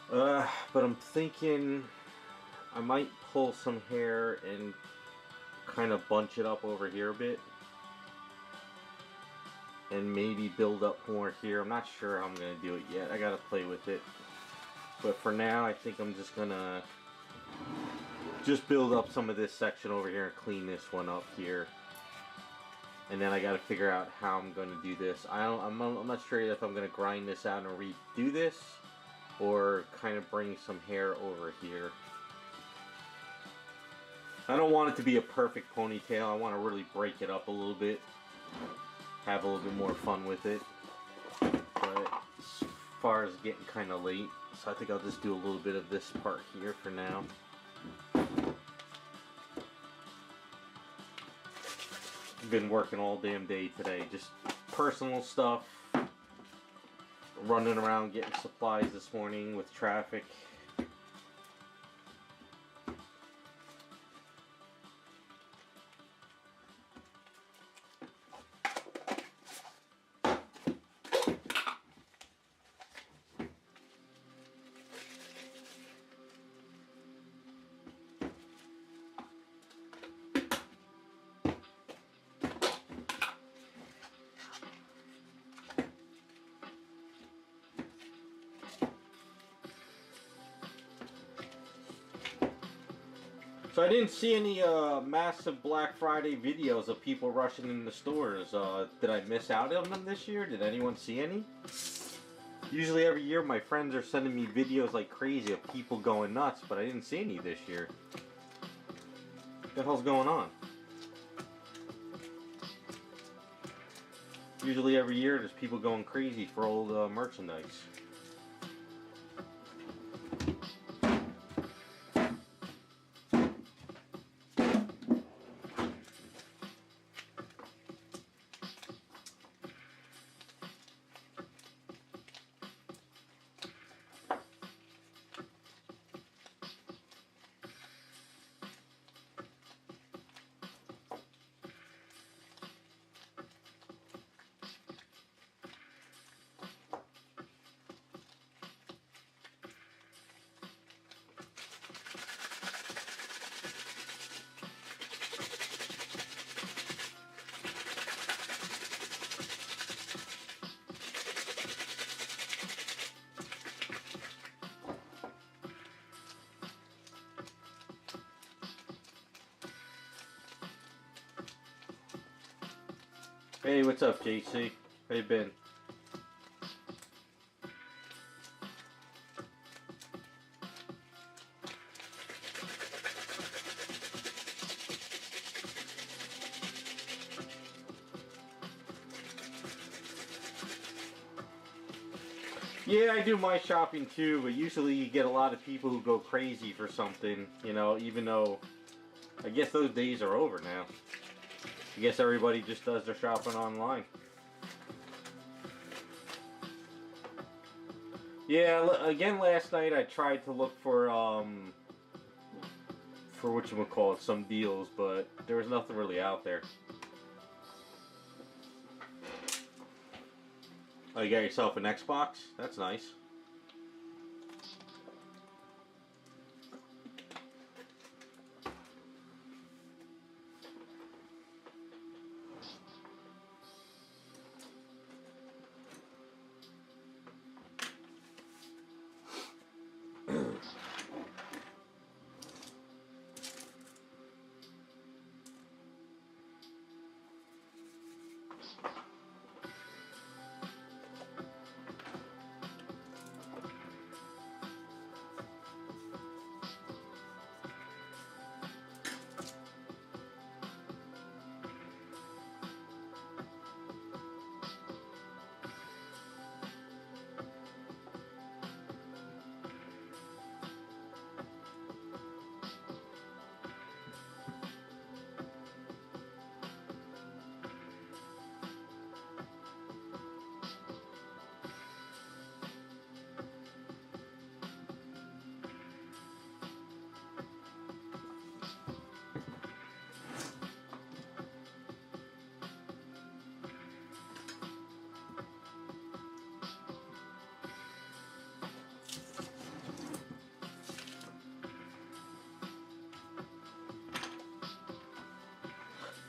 But I'm thinking I might pull some hair and kind of bunch it up over here a bit. And maybe build up more here. I'm not sure how I'm going to do it yet. I got to play with it. But for now, I think I'm just gonna build up some of this section over here and clean this one up here. And then I got to figure out how I'm going to do this. I'm not sure if I'm going to grind this out and redo this, or kind of bring some hair over here. I don't want it to be a perfect ponytail. I want to really break it up a little bit, have a little bit more fun with it. But as far as getting kind of late, so I think I'll just do a little bit of this part here for now. I've been working all damn day today, just personal stuff, running around getting supplies this morning with traffic. So I didn't see any massive Black Friday videos of people rushing in the stores. Did I miss out on them this year? Did anyone see any? Usually every year my friends are sending me videos like crazy of people going nuts, but I didn't see any this year. What the hell's going on? Usually every year there's people going crazy for old merchandise. Hey, what's up, JC? How you been? Yeah, I do my shopping too, but usually you get a lot of people who go crazy for something, you know, even though I guess those days are over now. I guess everybody just does their shopping online. Yeah, again last night I tried to look for whatchamacallit, some deals, but there was nothing really out there. Oh, you got yourself an Xbox? That's nice.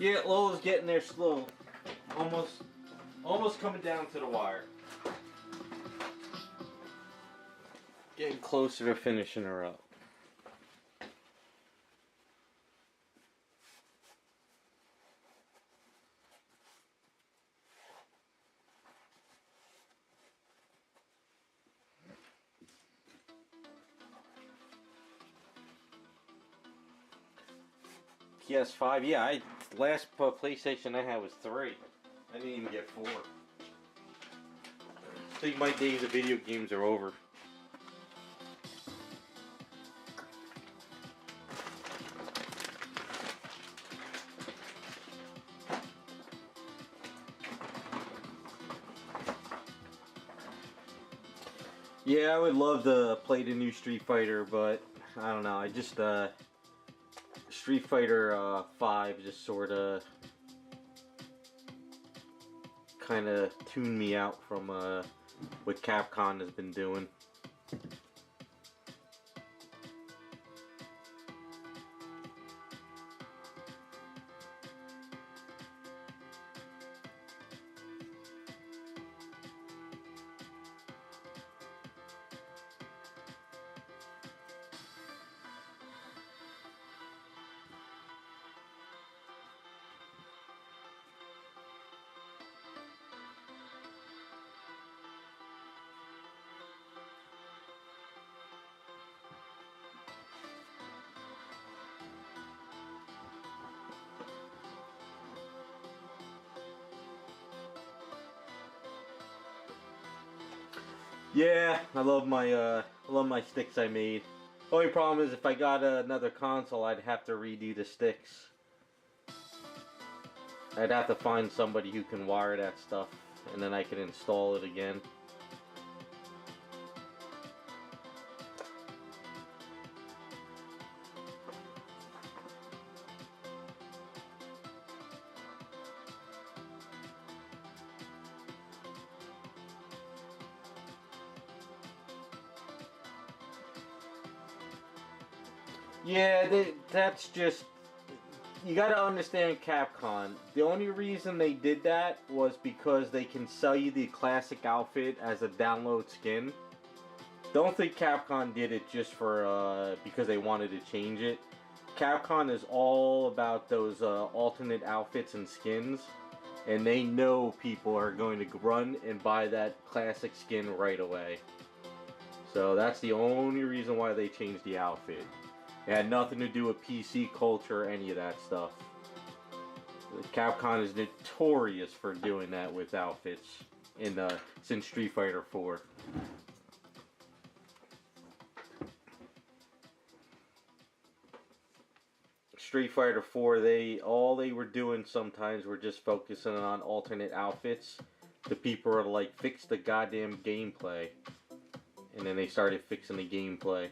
Yeah, Lola's getting there slow. Almost coming down to the wire. Getting closer to finishing her up. PS5, yeah, last PlayStation I had was 3. I didn't even get 4. I think my days of video games are over. Yeah, I would love to play the new Street Fighter, but I don't know. I just Street Fighter 5 just sort of kind of tuned me out from what Capcom has been doing. Yeah, I love my sticks I made. Only problem is if I got another console, I'd have to redo the sticks. I'd have to find somebody who can wire that stuff, and then I can install it again. Yeah, that's just... You gotta understand Capcom. The only reason they did that was because they can sell you the classic outfit as a download skin. Don't think Capcom did it just for because they wanted to change it. Capcom is all about those alternate outfits and skins, and they know people are going to run and buy that classic skin right away. So that's the only reason why they changed the outfit. It had nothing to do with PC culture or any of that stuff. Capcom is notorious for doing that with outfits since Street Fighter 4. Street Fighter 4, all they were doing sometimes were just focusing on alternate outfits. The people were like, fix the goddamn gameplay. And then they started fixing the gameplay.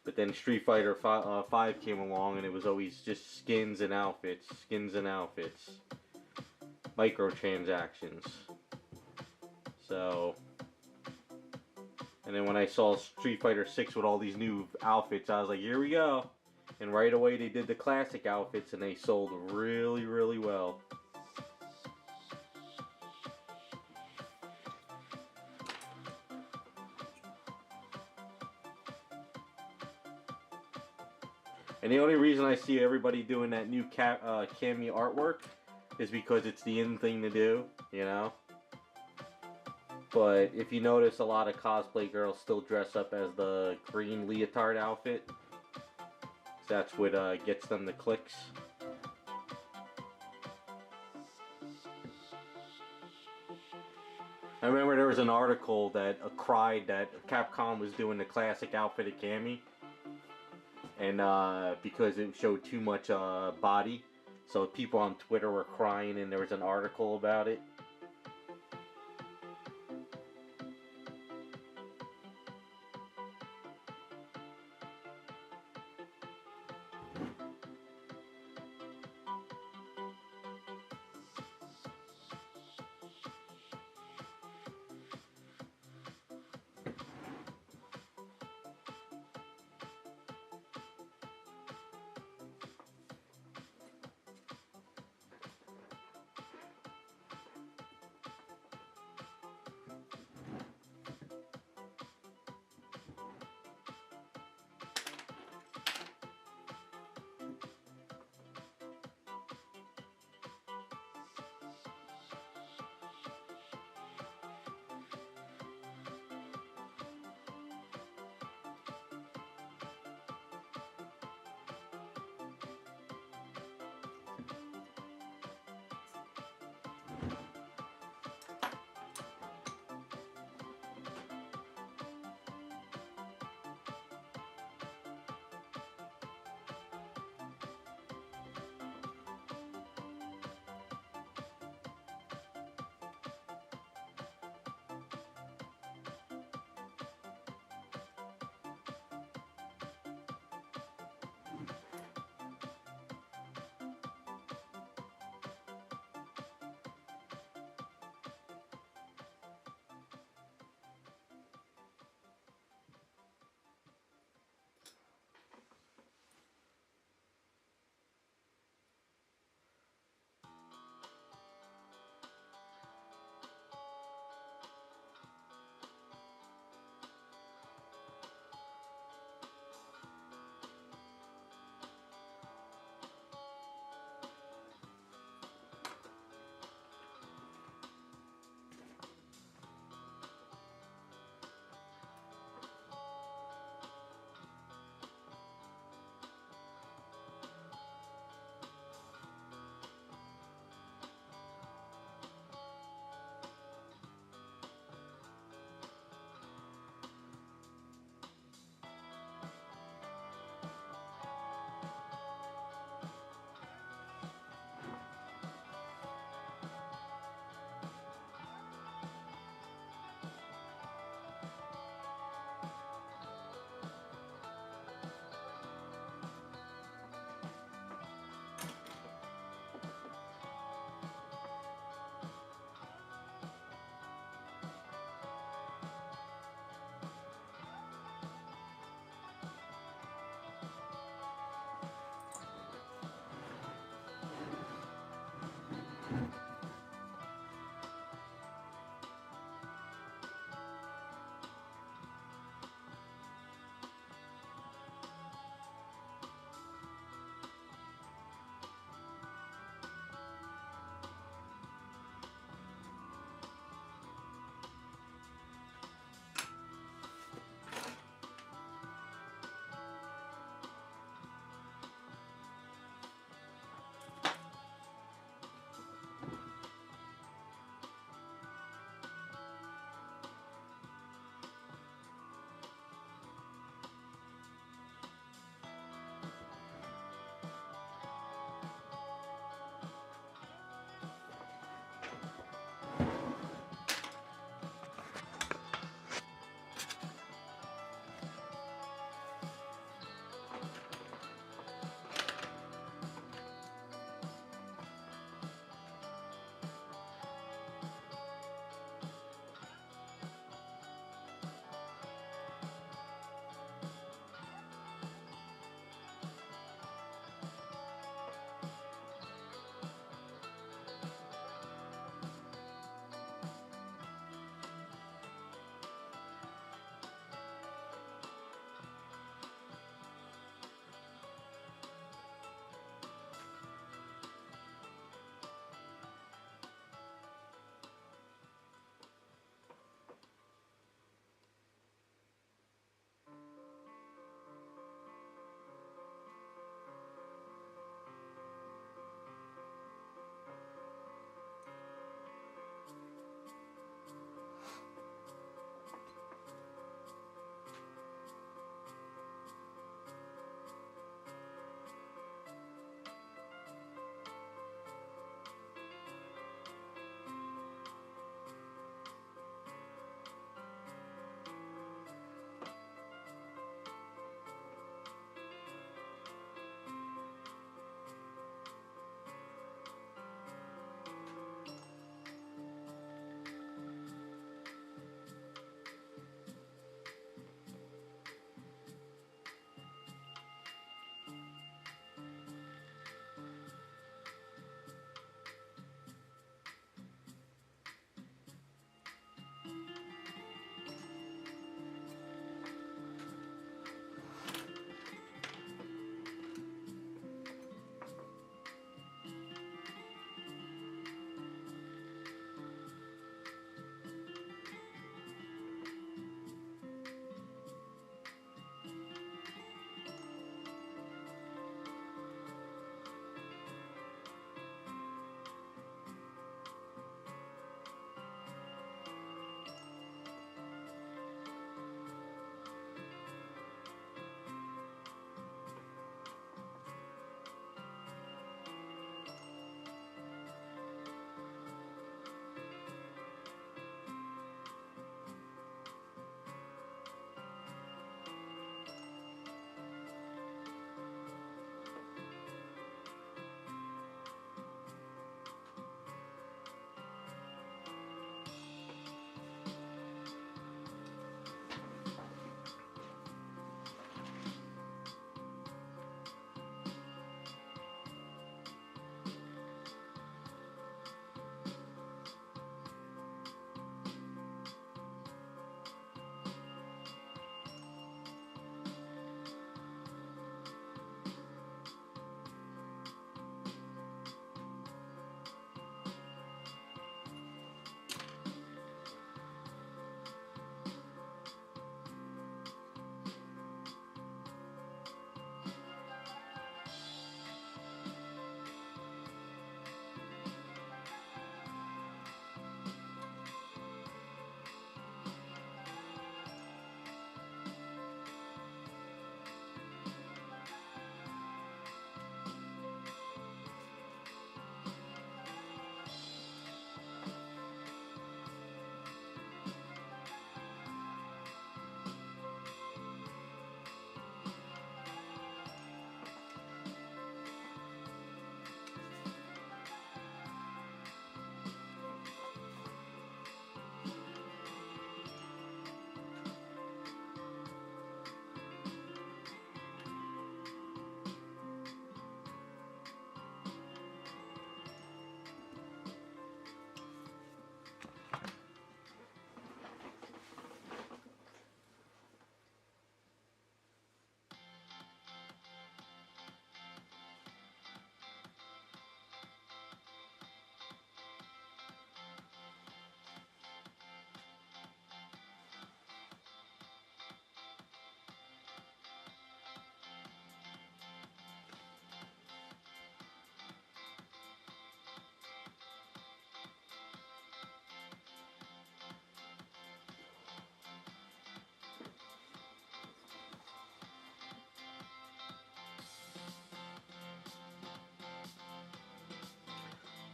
But then Street Fighter 5 came along and it was always just skins and outfits. Microtransactions. So... And then when I saw Street Fighter 6 with all these new outfits, I was like, here we go. And right away they did the classic outfits and they sold really, really well. And the only reason I see everybody doing that new Cammy artwork is because it's the in thing to do, you know? But if you notice, a lot of cosplay girls still dress up as the green leotard outfit. That's what gets them the clicks. I remember there was an article that cried that Capcom was doing the classic outfit of Cammy. And because it showed too much body. So people on Twitter were crying and there was an article about it.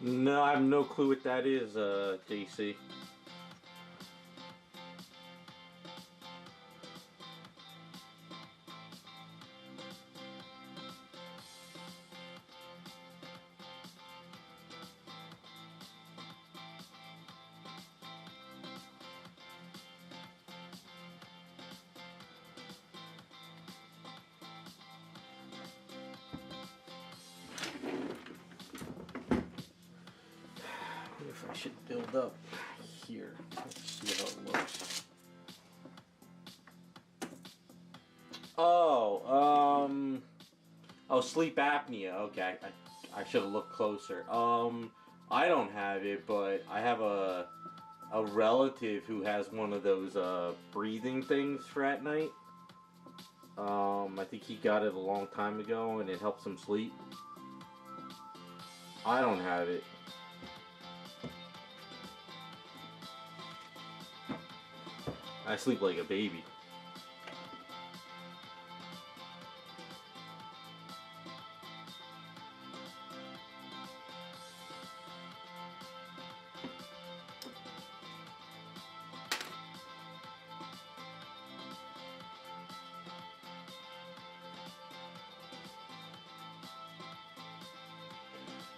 No, I have no clue what that is, JC. I wonder if I should build up here. Let's see how it looks. Oh, oh, sleep apnea. Okay, I should have looked closer. I don't have it, but I have a relative who has one of those breathing things for at night. I think he got it a long time ago, and it helps him sleep. I don't have it. I sleep like a baby.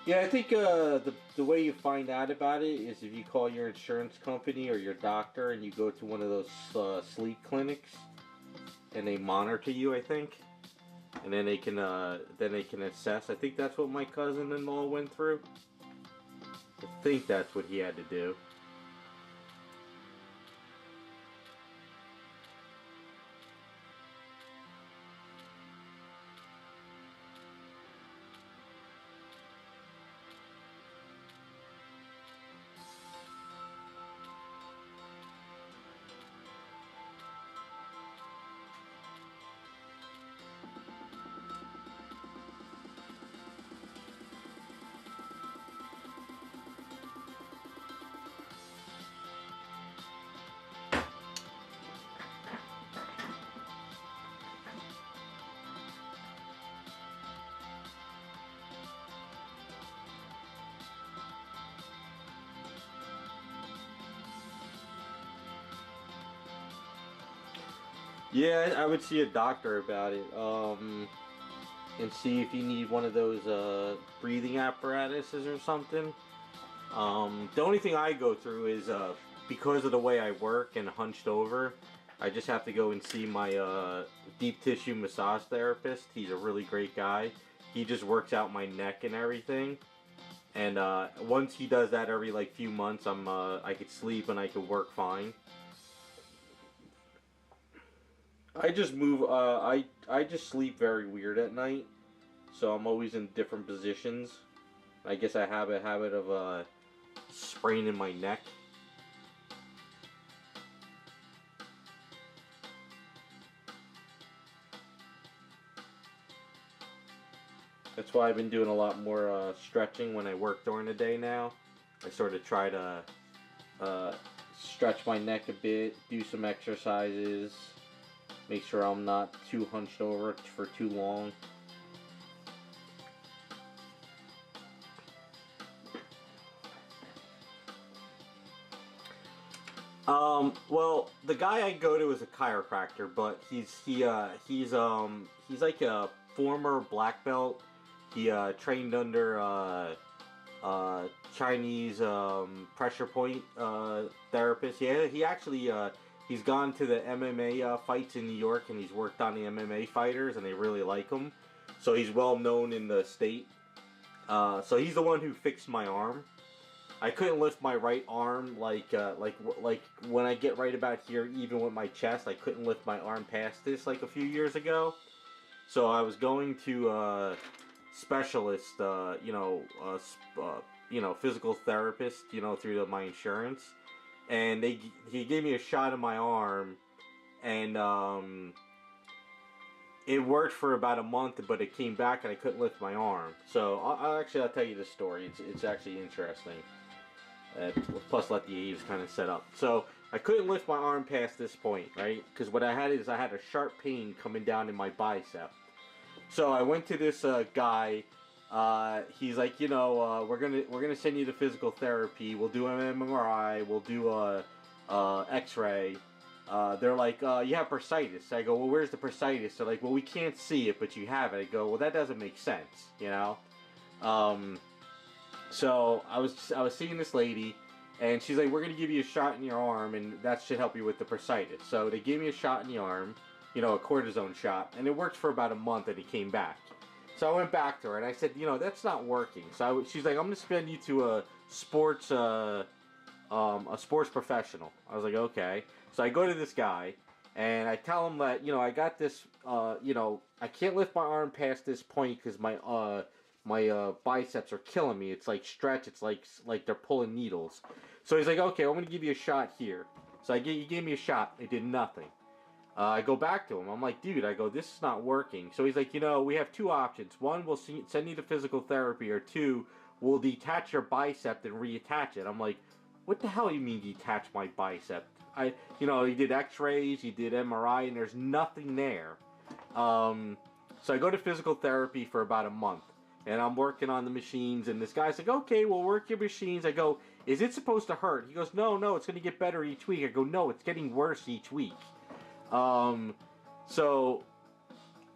Yeah, I think the way you find out about it is if you call your insurance company or your doctor and you go to one of those sleep clinics and they monitor you. I think, and then they can assess. I think that's what my cousin-in-law went through. I think that's what he had to do. Yeah, I would see a doctor about it. And see if you need one of those breathing apparatuses or something. The only thing I go through is because of the way I work and hunched over, I just have to go and see my deep tissue massage therapist. He's a really great guy. He just works out my neck and everything. And once he does that every like few months, I could sleep and I could work fine. I just move. I just sleep very weird at night, so I'm always in different positions. I guess I have a habit of spraining my neck. That's why I've been doing a lot more stretching when I work during the day now. I sort of try to uh, stretch my neck a bit, do some exercises, make sure I'm not too hunched over for too long. Well, the guy I go to is a chiropractor, but he's like a former black belt. He trained under Chinese pressure point therapist. Yeah, he actually he's gone to the MMA fights in New York, and he's worked on the MMA fighters, and they really like him. So he's well known in the state. So he's the one who fixed my arm. I couldn't lift my right arm like when I get right about here, even with my chest. I couldn't lift my arm past this like a few years ago. So I was going to specialist, physical therapist, through my insurance, and he gave me a shot in my arm, and it worked for about a month, but it came back and I couldn't lift my arm. So I'll tell you this story. It's actually interesting. Plus, let the A's kind of set up. So I couldn't lift my arm past this point, right? Because what I had is I had a sharp pain coming down in my bicep. So I went to this guy, He's like, we're gonna send you to physical therapy. We'll do an MRI. We'll do a X-ray. They're like, you have bursitis. I go, well, where's the bursitis? They're like, well, we can't see it, but you have it. I go, well, that doesn't make sense, you know. So I was seeing this lady, and she's like, we're gonna give you a shot in your arm, and that should help you with the bursitis. So they gave me a shot in the arm, a cortisone shot, and it worked for about a month, and it came back. So I went back to her and I said, that's not working. So she's like, I'm gonna send you to a sports professional. I was like, okay. So I go to this guy and I tell him that, I got this, I can't lift my arm past this point because my biceps are killing me. It's like stretch. It's like they're pulling needles. So he's like, okay, I'm gonna give you a shot here. So he gave me a shot. It did nothing. I go back to him. I'm like, dude, this is not working. So he's like, we have two options. One, we'll send you to physical therapy, or two, we'll detach your bicep and reattach it. I'm like, what the hell you mean detach my bicep? He did x-rays, he did MRI, and there's nothing there. So I go to physical therapy for about a month, and I'm working on the machines, and this guy's like, okay, we'll work your machines. I go, is it supposed to hurt? He goes, no, it's going to get better each week. I go, no, it's getting worse each week. So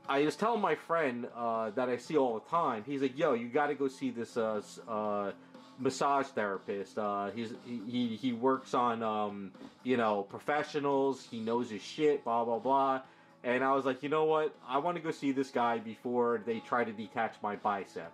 I was telling my friend that I see all the time. He's like, yo, you got to go see this massage therapist. He works on professionals. He knows his shit. Blah blah blah. And I was like, you know what? I want to go see this guy before they try to detach my bicep.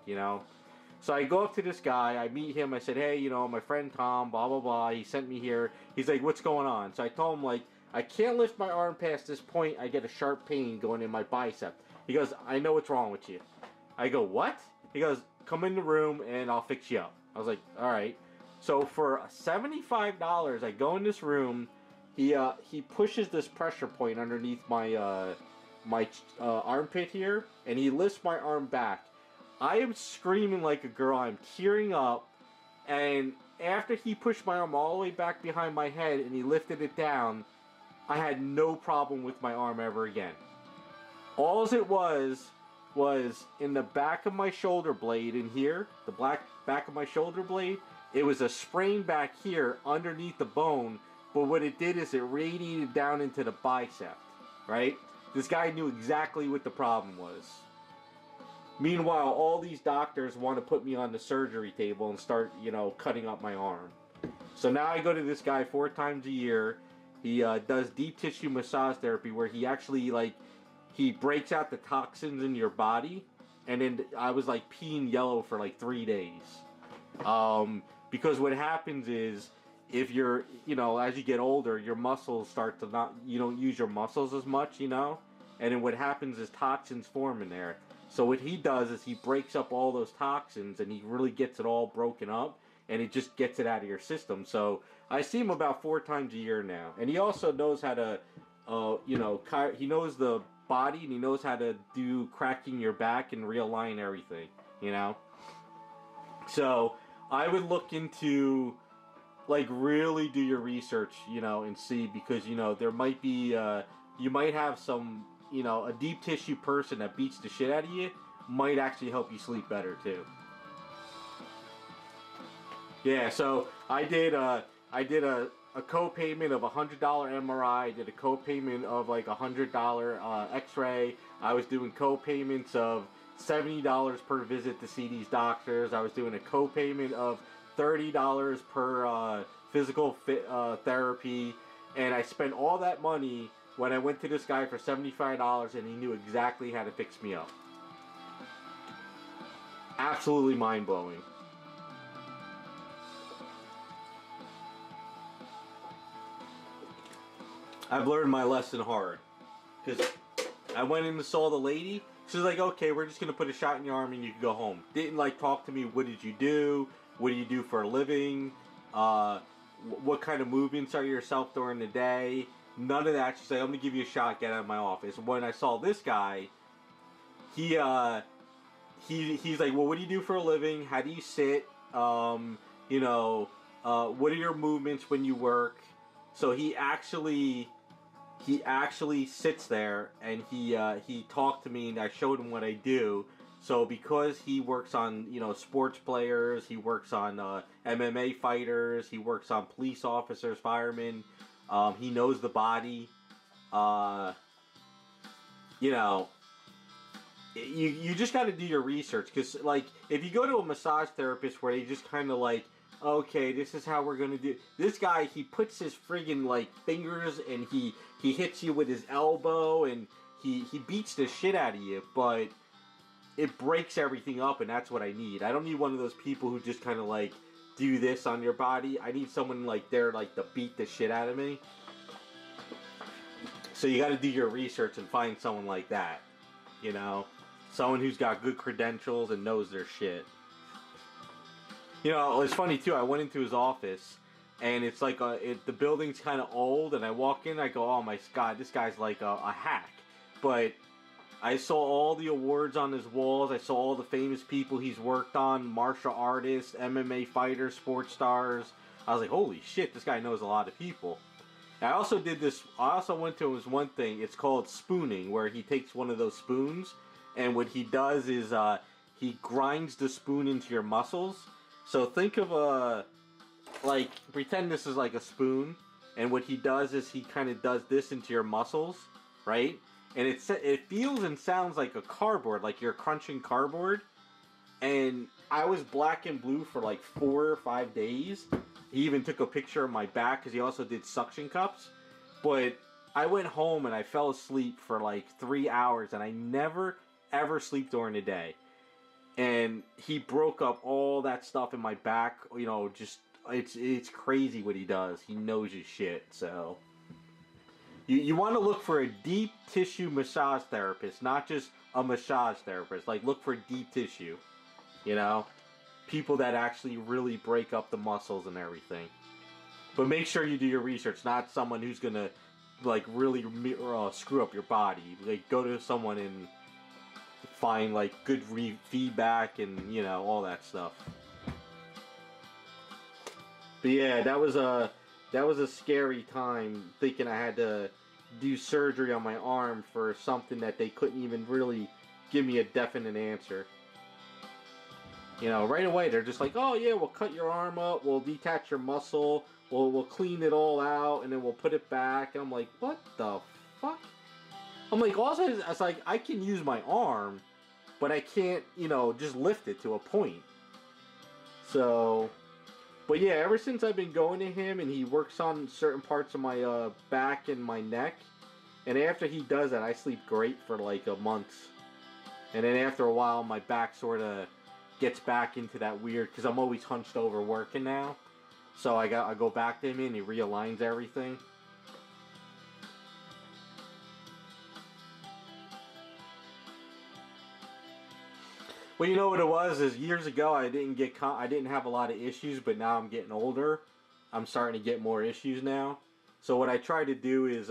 So I go up to this guy. I meet him. I said, hey, my friend Tom. Blah blah blah. He sent me here. He's like, what's going on? So I told him, like, I can't lift my arm past this point. I get a sharp pain going in my bicep. He goes, I know what's wrong with you. I go, what? He goes, come in the room and I'll fix you up. I was like, all right. So for $75, I go in this room. He pushes this pressure point underneath my armpit here, and he lifts my arm back. I am screaming like a girl. I'm tearing up. And after he pushed my arm all the way back behind my head and he lifted it down, I had no problem with my arm ever again. All it was in the back of my shoulder blade in here, the back of my shoulder blade, it was a sprain back here underneath the bone, but what it did is it radiated down into the bicep, right? This guy knew exactly what the problem was. Meanwhile, all these doctors want to put me on the surgery table and start, cutting up my arm. So now I go to this guy 4 times a year. He does deep tissue massage therapy where he actually, he breaks out the toxins in your body. And then I was, peeing yellow for, 3 days. Because what happens is, if you're, as you get older, your muscles start to you don't use your muscles as much, And then what happens is toxins form in there. So what he does is he breaks up all those toxins and he really gets it all broken up. And it just gets it out of your system. So I see him about 4 times a year now. And he also knows how to, he knows the body and he knows how to do cracking your back and realign everything, So I would look into, really do your research, and see, because, there might be, you might have some, a deep tissue person that beats the shit out of you might actually help you sleep better too. Yeah, so I did a co-payment of $100 MRI. I did a co-payment of $100 X-ray. I was doing co-payments of $70 per visit to see these doctors. I was doing a co-payment of $30 per physical therapy, and I spent all that money when I went to this guy for $75, and he knew exactly how to fix me up. Absolutely mind-blowing. I've learned my lesson hard. Because I went in and saw the lady. She was like, okay, we're just going to put a shot in your arm and you can go home. Didn't talk to me, what did you do? What do you do for a living? What kind of movements are yourself during the day? None of that. She's like, I'm going to give you a shot, get out of my office. When I saw this guy, he's like, well, what do you do for a living? How do you sit? What are your movements when you work? So he actually sits there and he talked to me, and I showed him what I do. So because he works on, sports players, he works on MMA fighters, he works on police officers, firemen. He knows the body. Uh, you know, you just got to do your research, because like if you go to a massage therapist where they just kind of like, okay, this is how we're gonna do. This guy, he puts his friggin' like fingers and he hits you with his elbow and he beats the shit out of you, but it breaks everything up, and that's what I need. I don't need one of those people who just kind of like do this on your body. I need someone like there like to beat the shit out of me. So you got to do your research and find someone like that, someone who's got good credentials and knows their shit. It's funny too. I went into his office, and it's like the building's kind of old, and I walk in, I go, oh my god, this guy's like a hack. But I saw all the awards on his walls. I saw all the famous people he's worked on, martial artists, MMA fighters, sports stars. I was like, holy shit, this guy knows a lot of people. I also went to his one thing. It's called spooning, where he takes one of those spoons, and what he does is he grinds the spoon into your muscles. So think of pretend this is like a spoon, and what he does is he kind of does this into your muscles, right? And it feels and sounds like a cardboard, like you're crunching cardboard. And I was black and blue for like 4 or 5 days. He even took a picture of my back because he also did suction cups. But I went home and I fell asleep for like 3 hours, and I never ever sleep during the day. And he broke up all that stuff in my back. Just it's crazy what he does. He knows his shit. So you want to look for a deep tissue massage therapist, not just a massage therapist. Like, look for deep tissue. People that actually really break up the muscles and everything. But make sure you do your research, not someone who's gonna like really screw up your body. Like, go to someone and find like good feedback and all that stuff. But yeah, that was a scary time, thinking I had to do surgery on my arm for something that they couldn't even really give me a definite answer. Right away they're just like, oh yeah, we'll cut your arm up, we'll detach your muscle, we'll clean it all out, and then we'll put it back. And I'm like, what the fuck? I'm like, also, it's like, I can use my arm, but I can't, just lift it to a point. So, but yeah, ever since I've been going to him, and he works on certain parts of my back and my neck, and after he does that, I sleep great for like a month. And then after a while, my back sort of gets back into that weird, because I'm always hunched over working now. So I go back to him and he realigns everything. Well, you know what it was is years ago I didn't have a lot of issues, but now I'm getting older. I'm starting to get more issues now. So what I try to do is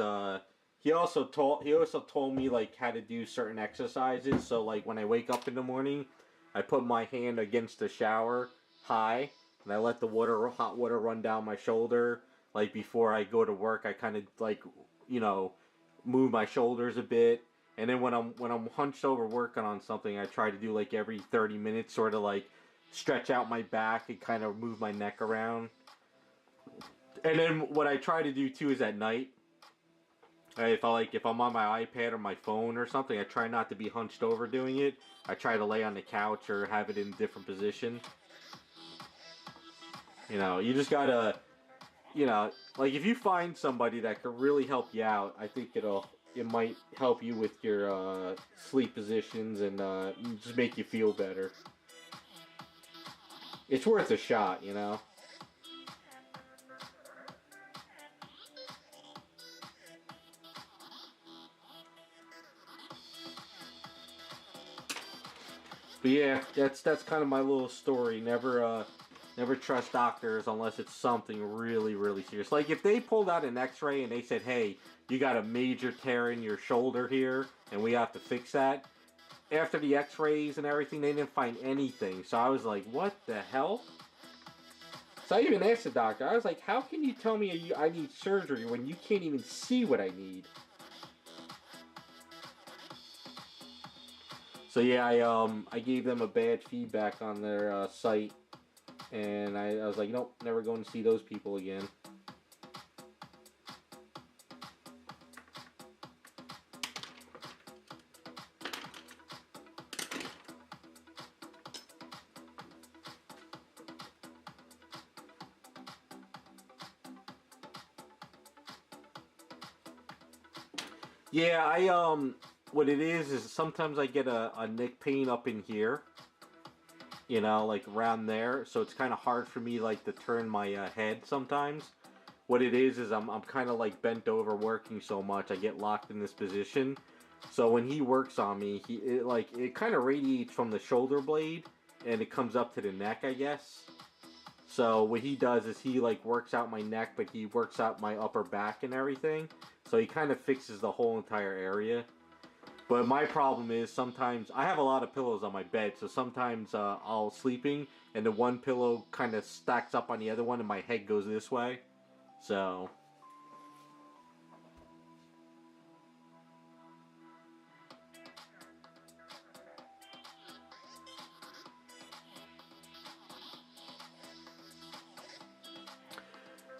he also told me like how to do certain exercises. So like when I wake up in the morning, I put my hand against the shower high, and I let the hot water run down my shoulder. Like before I go to work, I kind of like, move my shoulders a bit. And then when I'm hunched over working on something, I try to do like every 30 minutes, sort of like stretch out my back and kind of move my neck around. And then what I try to do too is at night, if I'm on my iPad or my phone or something, I try not to be hunched over doing it. I try to lay on the couch or have it in a different position. You just gotta, like if you find somebody that could really help you out, I think it might help you with your sleep positions and just make you feel better. It's worth a shot, But yeah, that's kind of my little story. Never trust doctors unless it's something really, really serious. Like if they pulled out an X-ray and they said, "Hey, you got a major tear in your shoulder here, and we have to fix that." After the X-rays and everything, they didn't find anything. So I was like, "What the hell?" So I even asked the doctor. I was like, "How can you tell me I need surgery when you can't even see what I need?" So yeah, I gave them a bad feedback on their site, and I was like, nope, never going to see those people again. Yeah, what it is sometimes I get a neck pain up in here, like around there. So it's kind of hard for me like to turn my head sometimes. What it is I'm kind of like bent over working so much I get locked in this position. So when he works on me, it kind of radiates from the shoulder blade and it comes up to the neck, I guess. So what he does is he like works out my neck, but he works out my upper back and everything. So he kind of fixes the whole entire area. But my problem is sometimes I have a lot of pillows on my bed, so sometimes I'll sleeping and the one pillow kind of stacks up on the other one, and my head goes this way. So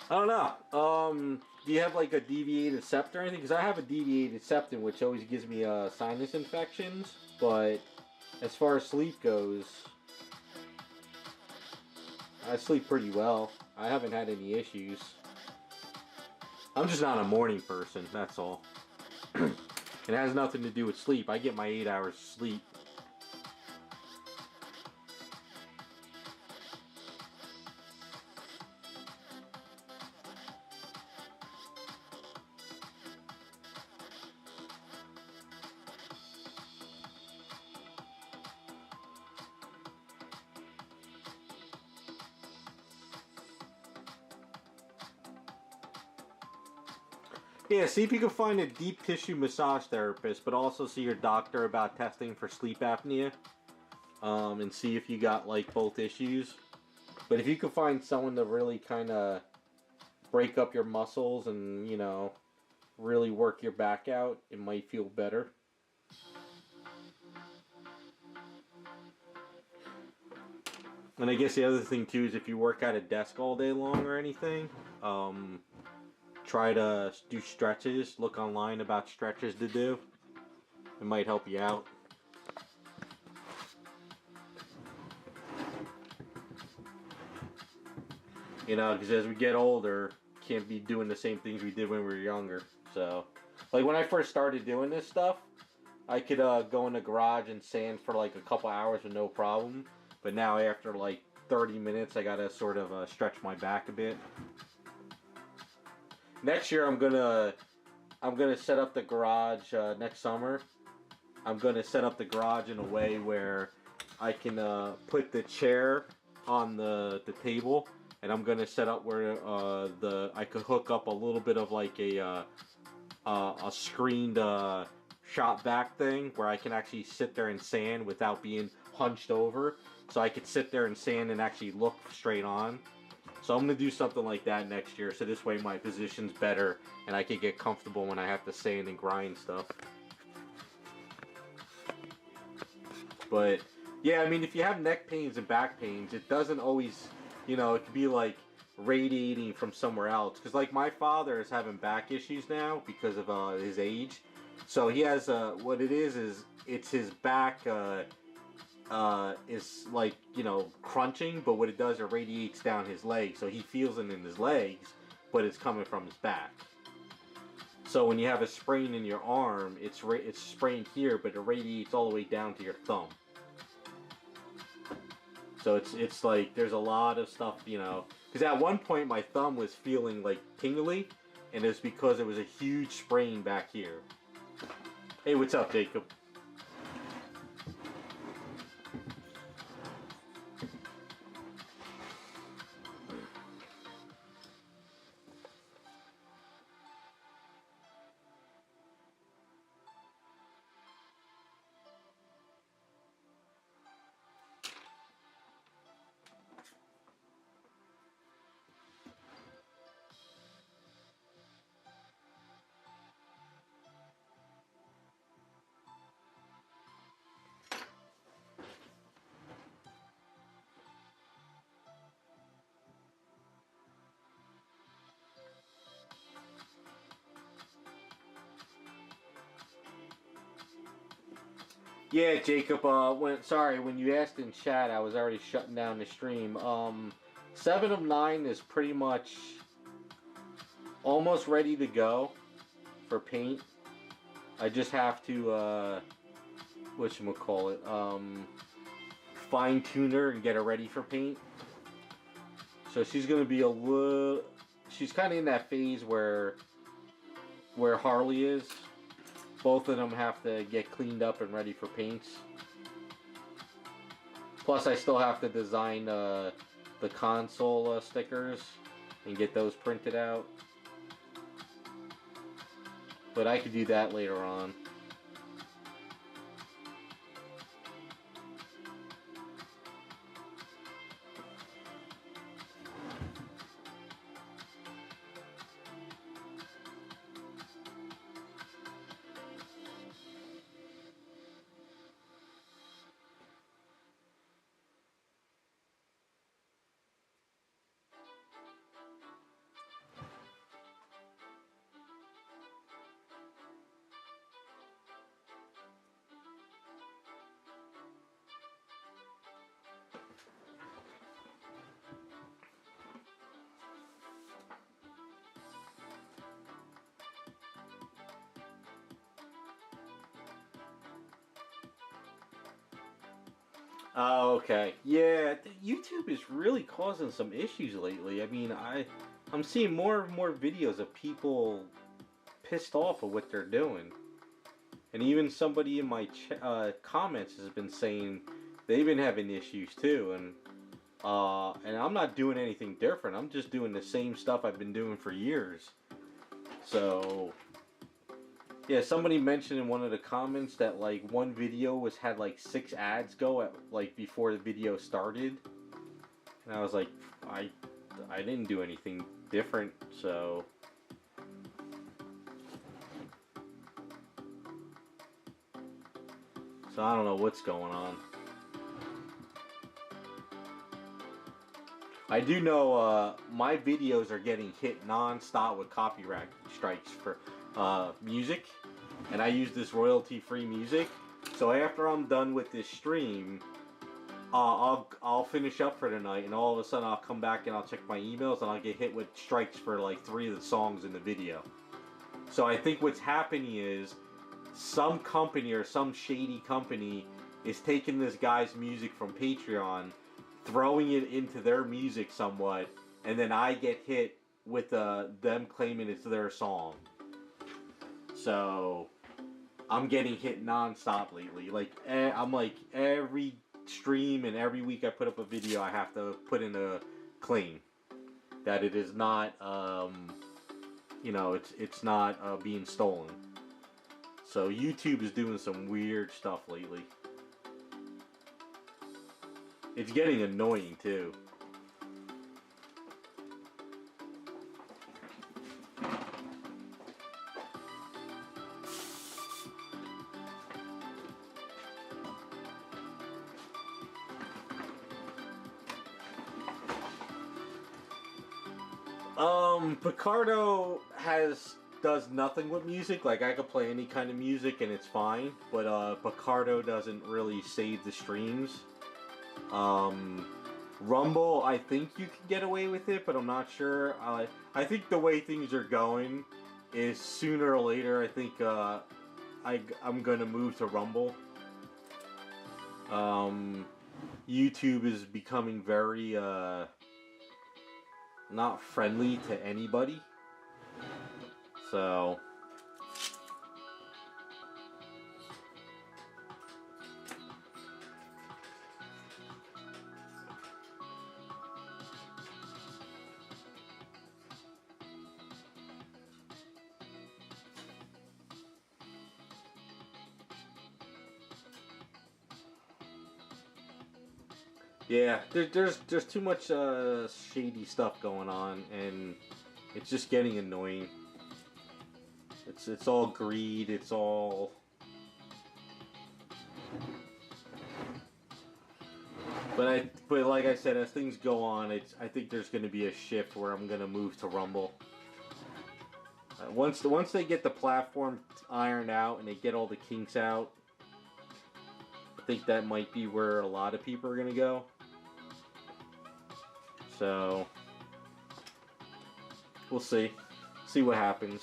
I don't know. Do you have like a deviated septum or anything? Because I have a deviated septum, which always gives me sinus infections. But as far as sleep goes, I sleep pretty well. I haven't had any issues. I'm just not a morning person, that's all. It has nothing to do with sleep. I get my 8 hours sleep. Yeah, see if you can find a deep tissue massage therapist, but also see your doctor about testing for sleep apnea, and see if you got like both issues. But if you can find someone to really kind of break up your muscles and really work your back out, it might feel better. And I guess the other thing too is if you work at a desk all day long or anything, um, try to do stretches. Look online about stretches to do. It might help you out. Because as we get older, can't be doing the same things we did when we were younger. So, like when I first started doing this stuff, I could go in the garage and sand for like a couple hours with no problem. But now after like 30 minutes, I gotta sort of stretch my back a bit. Next year, I'm gonna set up the garage next summer. I'm gonna set up the garage in a way where I can put the chair on the table, and I'm gonna set up where the I could hook up a little bit of like a screened shot back thing where I can actually sit there and sand without being hunched over. So I could sit there and sand and actually look straight on. So I'm gonna do something like that next year, so this way my position's better and I can get comfortable when I have to sand and grind stuff. But yeah, I mean, if you have neck pains and back pains, it doesn't always, it could be like radiating from somewhere else. Because like my father is having back issues now because of his age. So he has what it is it's his back is like crunching, but what it does, it radiates down his legs, so he feels it in his legs, but it's coming from his back. So when you have a sprain in your arm, it's sprained here, but it radiates all the way down to your thumb. So it's like there's a lot of stuff, because at one point my thumb was feeling like tingly, and it's because it was a huge sprain back here. Hey, what's up, Jacob? Yeah, Jacob. When you asked in chat, I was already shutting down the stream. 7 of 9 is pretty much almost ready to go for paint. I just have to whatchamacallit, fine tune her and get her ready for paint. So she's gonna be a little. She's kind of in that phase where Harley is. Both of them have to get cleaned up and ready for paints. Plus, I still have to design the console stickers and get those printed out. But I could do that later on. Oh, okay. Yeah, YouTube is really causing some issues lately. I mean, I'm seeing more and more videos of people pissed off of what they're doing, and even somebody in my comments has been saying they've been having issues too. And I'm not doing anything different. I'm just doing the same stuff I've been doing for years. So yeah, somebody mentioned in one of the comments that like one video had like 6 ads go at like before the video started, and I was like, I didn't do anything different, so. So I don't know what's going on. I do know my videos are getting hit non-stop with copyright strikes for music, and I use this royalty-free music. So after I'm done with this stream, I'll finish up for tonight, and all of a sudden I'll come back and I'll check my emails, and I'll get hit with strikes for like 3 of the songs in the video. So I think what's happening is some company or some shady company is taking this guy's music from Patreon, throwing it into their music somewhat, and then I get hit with them claiming it's their song. So I'm getting hit non-stop lately. Like I'm like every stream and every week I put up a video, I have to put in a claim that it is not it's not being stolen. So YouTube is doing some weird stuff lately. It's getting annoying too. Picardo does nothing with music. Like I could play any kind of music and it's fine, but Picardo doesn't really save the streams. Rumble, I think you can get away with it, but I'm not sure. I think the way things are going is sooner or later, I think I'm gonna move to Rumble. YouTube is becoming very not friendly to anybody. So yeah, there's too much shady stuff going on, and it's just getting annoying. It's all greed. It's all. But like I said, as things go on, I think there's going to be a shift where I'm going to move to Rumble. Once they get the platform ironed out and they get all the kinks out, think that might be where a lot of people are gonna go. So we'll see. See what happens.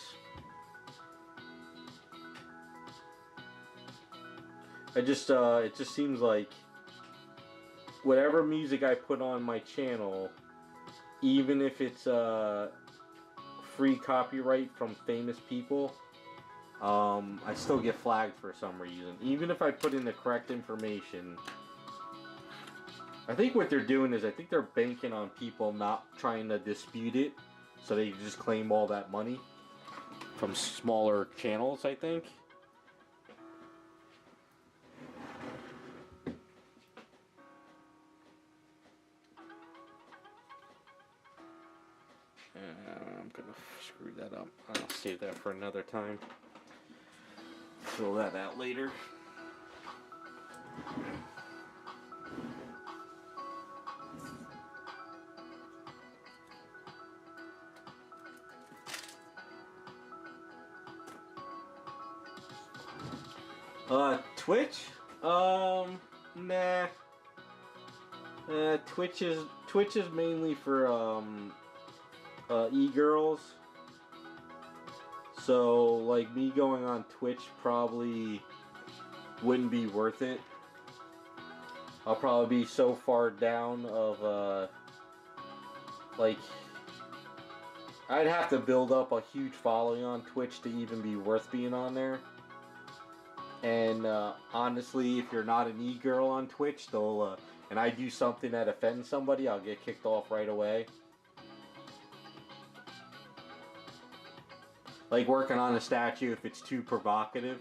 It just seems like whatever music I put on my channel, even if it's free copyright from famous people, I still get flagged for some reason. Even if I put in the correct information. I think what they're doing is I think they're banking on people not trying to dispute it, so they just claim all that money from smaller channels, I think. I'm gonna screw that up. I'll save that for another time. Fill that out later. Twitch? Nah. Twitch is mainly for e-girls. So like me going on Twitch probably wouldn't be worth it. I'll probably be so far down of like I'd have to build up a huge following on Twitch to even be worth being on there. And honestly, if you're not an e-girl on Twitch, they'll and I do something that offends somebody, I'll get kicked off right away. Like working on a statue, if it's too provocative,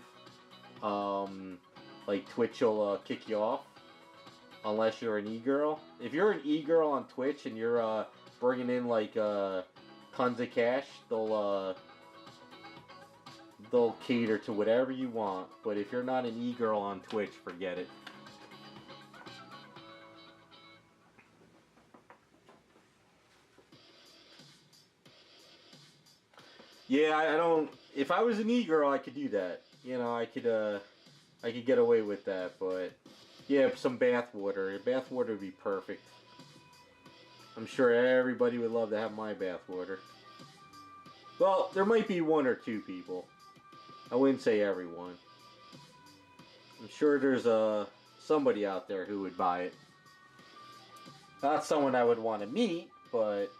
like Twitch will kick you off, unless you're an e-girl. If you're an e-girl on Twitch and you're bringing in like tons of cash, they'll cater to whatever you want. But if you're not an e-girl on Twitch, forget it. Yeah, I don't. If I was an e-girl, I could do that. You know, I could get away with that. But yeah, some bathwater. Bathwater would be perfect. I'm sure everybody would love to have my bathwater. Well, there might be one or two people. I wouldn't say everyone. I'm sure there's somebody out there who would buy it. Not someone I would want to meet, but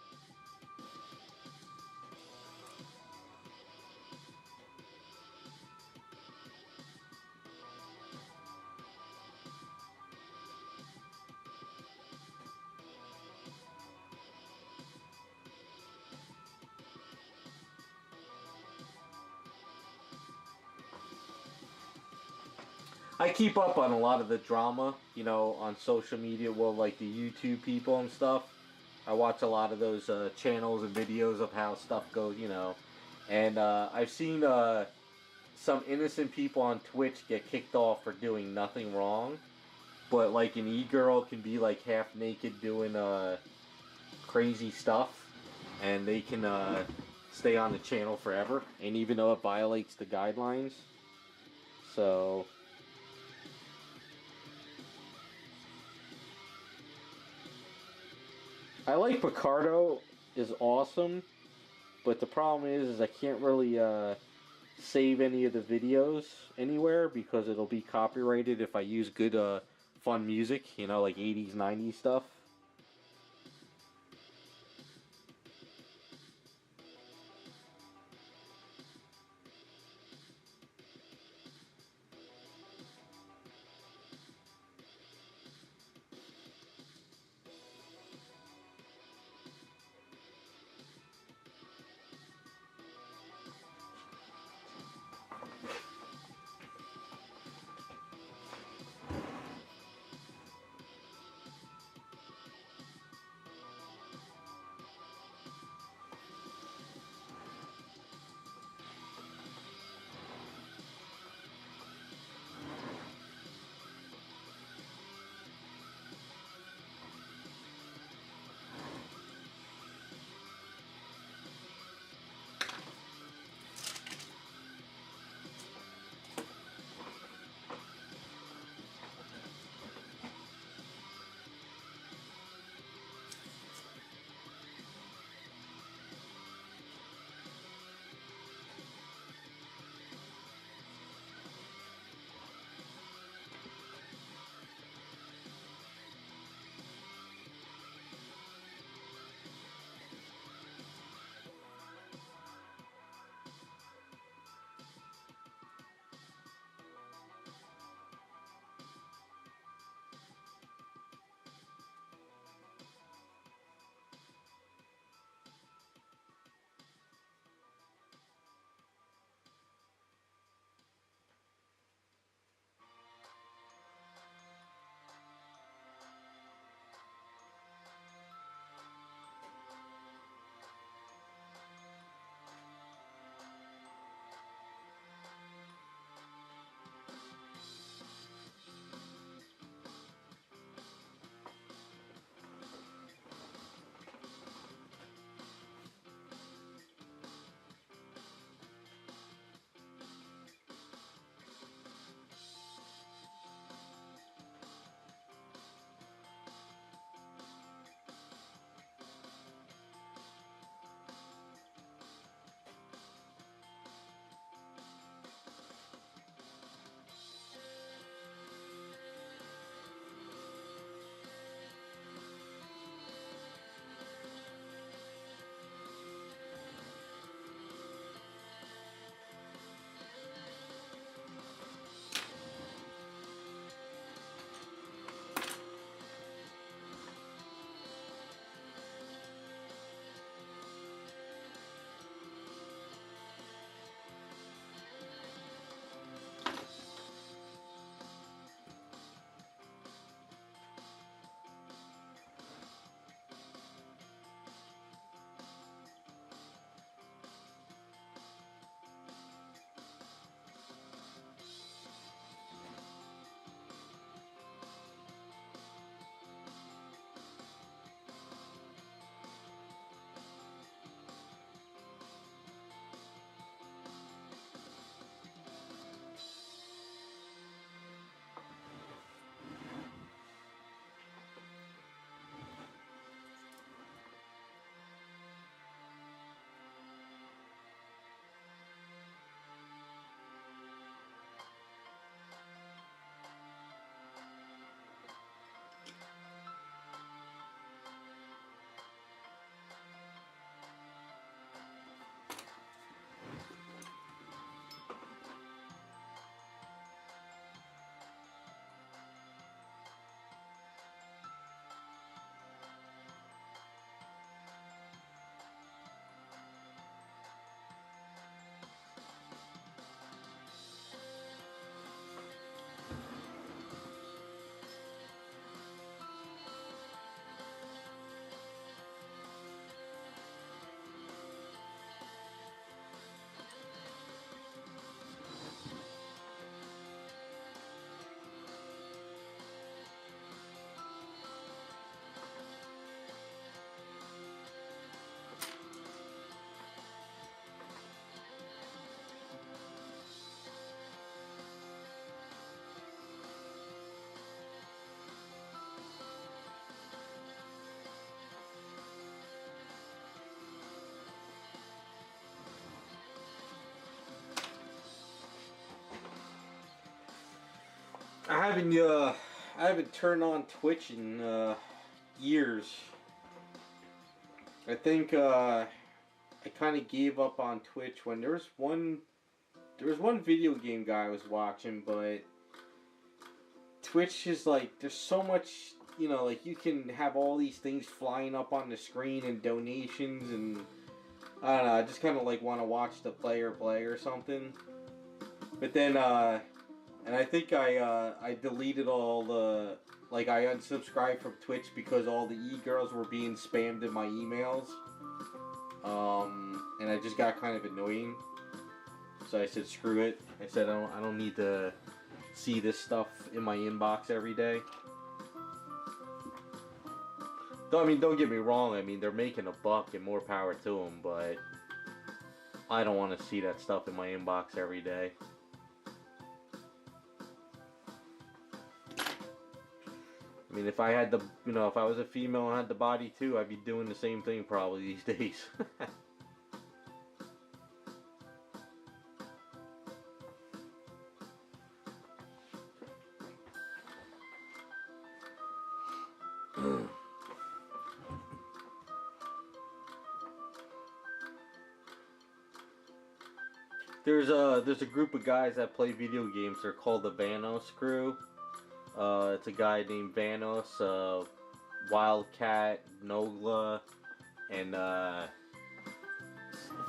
I keep up on a lot of the drama, you know, on social media, well, like the YouTube people and stuff. I watch a lot of those channels and videos of how stuff goes, you know. And I've seen some innocent people on Twitch get kicked off for doing nothing wrong. But like an e-girl can be like half naked doing crazy stuff. And they can stay on the channel forever. And even though it violates the guidelines. So I like Picardo is awesome, but the problem is I can't really save any of the videos anywhere because it'll be copyrighted if I use good fun music, you know, like 80s, 90s stuff. I haven't turned on Twitch in years. I think I kind of gave up on Twitch when there was one video game guy I was watching, but Twitch is like there's so much, you know, like you can have all these things flying up on the screen and donations, and I don't know, I just kind of like want to watch the player play or something. But then and I think I deleted all the, like, I unsubscribed from Twitch because all the e-girls were being spammed in my emails. And I just got kind of annoying. So I said, screw it. I said, I don't need to see this stuff in my inbox every day. Though, I mean, don't get me wrong. I mean, they're making a buck and more power to them, but I don't want to see that stuff in my inbox every day. I mean, if I had the, you know, if I was a female and had the body too, I'd be doing the same thing probably these days. There's a group of guys that play video games. They're called the Vanos Crew. It's a guy named Vanos, Wildcat, Nogla, and a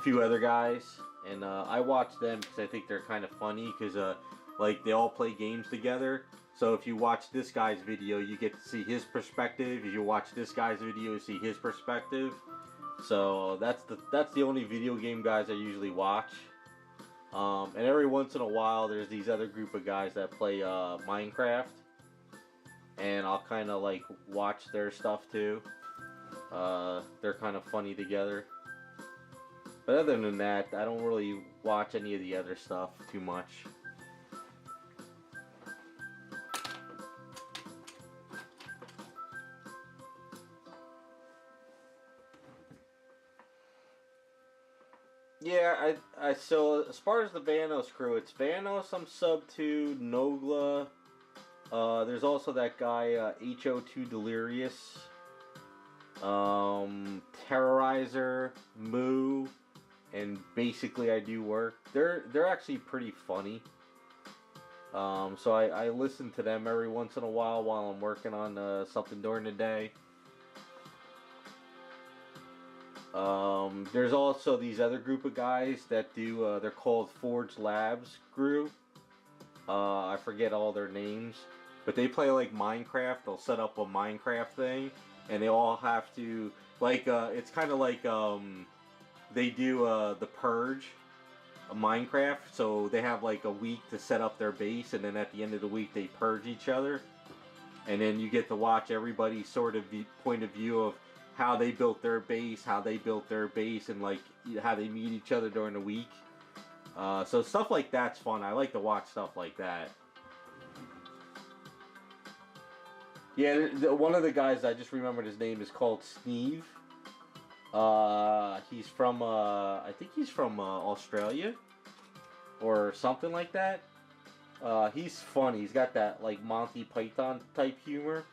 few other guys. And I watch them because I think they're kind of funny because like they all play games together. So if you watch this guy's video, you get to see his perspective. If you watch this guy's video, you see his perspective. So that's the only video game guys I usually watch. And every once in a while, there's these other group of guys that play Minecraft. And I'll kind of like watch their stuff too. They're kind of funny together. But other than that, I don't really watch any of the other stuff too much. Yeah, so as far as the Vanos crew, it's Vanos, I'm sub to, Nogla. There's also that guy, HO2 Delirious, Terrorizer, Moo, and basically I do work. They're actually pretty funny. So I listen to them every once in a while I'm working on something during the day. There's also these other group of guys that do, they're called Forge Labs Crew. I forget all their names. But they play like Minecraft. They'll set up a Minecraft thing, and they all have to, like, it's kind of like they do the Purge, Minecraft. So they have like a week to set up their base, and then at the end of the week they purge each other, and then you get to watch everybody's sort of point of view of how they built their base, and like how they meet each other during the week. So stuff like that's fun. I like to watch stuff like that. Yeah, one of the guys, I just remembered his name, is called Steve. He's from, I think he's from Australia or something like that. He's funny. He's got that like Monty Python type humor.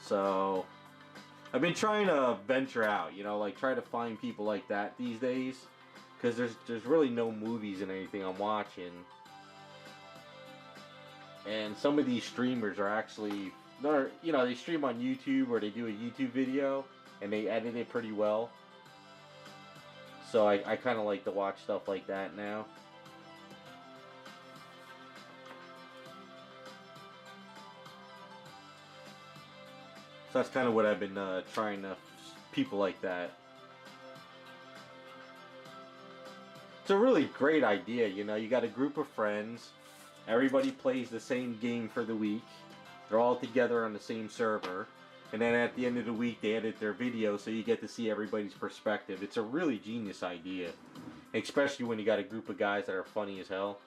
So I've been trying to venture out, you know, like try to find people like that these days, because there's really no movies and anything I'm watching. And some of these streamers are actually, you know, they stream on YouTube or they do a YouTube video and they edit it pretty well. So I kind of like to watch stuff like that now. So that's kind of what I've been trying to, people like that. It's a really great idea, you know, you got a group of friends. Everybody plays the same game for the week. They're all together on the same server. And then at the end of the week, they edit their video so you get to see everybody's perspective. It's a really genius idea. Especially when you got a group of guys that are funny as hell.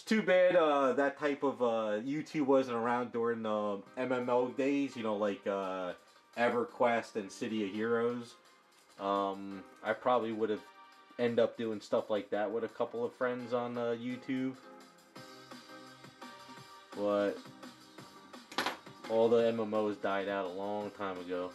too bad that type of YouTube wasn't around during the MMO days. You know, like EverQuest and City of Heroes. I probably would have end up doing stuff like that with a couple of friends on YouTube. But all the MMOs died out a long time ago.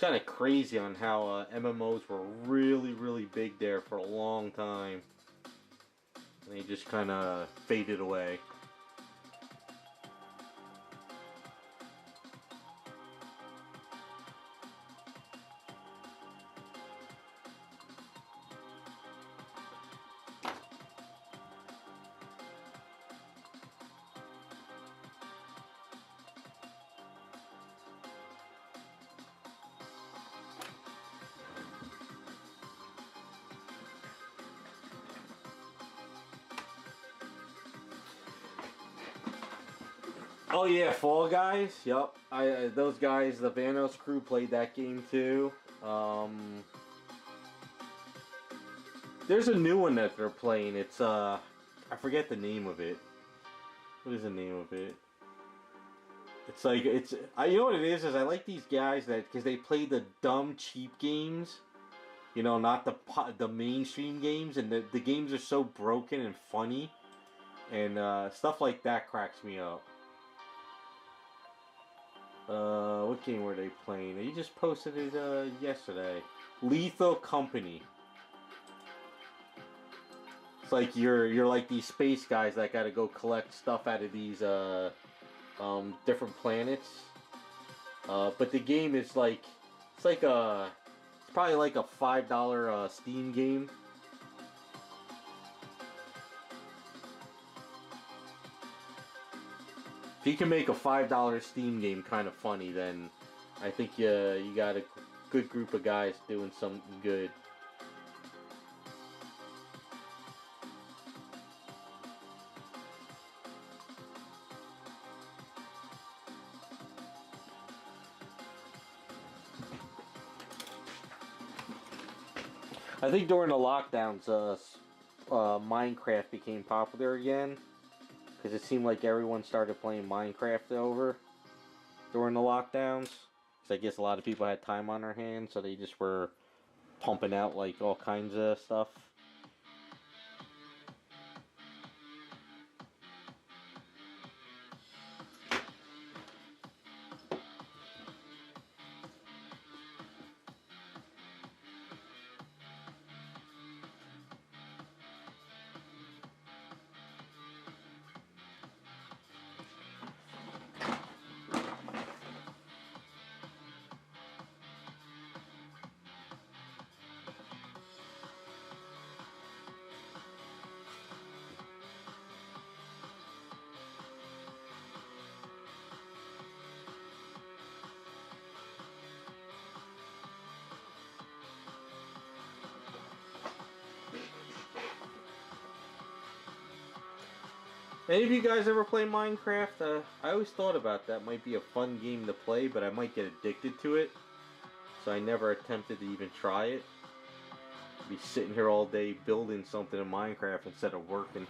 Kind of crazy on how MMOs were really big there for a long time. And they just kind of faded away. Oh yeah, Fall Guys. Yup, I those guys, the Vanos crew, played that game too. There's a new one that they're playing. It's I forget the name of it. What is the name of it? It's like you know what it is I like these guys that because they play the dumb cheap games. You know, not the mainstream games, and the games are so broken and funny, and stuff like that cracks me up. What game were they playing? He just posted it yesterday. Lethal Company. It's like you're like these space guys that got to go collect stuff out of these different planets. But the game is like it's probably like a $5 Steam game. If you can make a $5 Steam game kind of funny, then I think you got a good group of guys doing something good. I think during the lockdowns, Minecraft became popular again. Because it seemed like everyone started playing Minecraft over during the lockdowns. Because I guess a lot of people had time on their hands, so they just were pumping out like all kinds of stuff. Any of you guys ever play Minecraft? I always thought about that might be a fun game to play, but I might get addicted to it. So I never attempted to even try it. Be sitting here all day building something in Minecraft instead of working.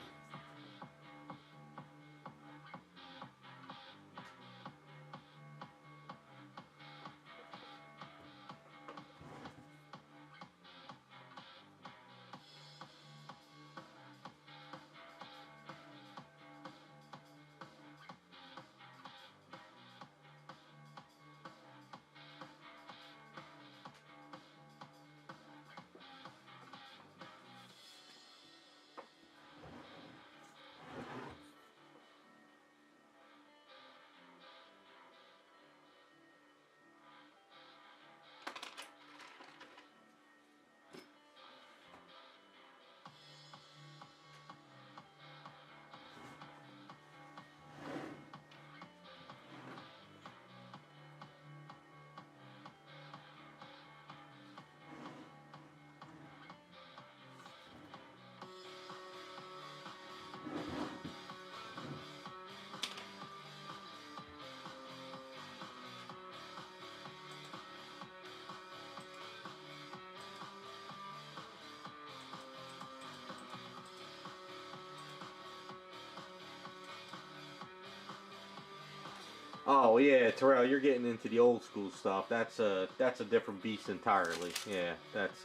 Oh yeah, Terrell, you're getting into the old school stuff. That's a different beast entirely. Yeah, that's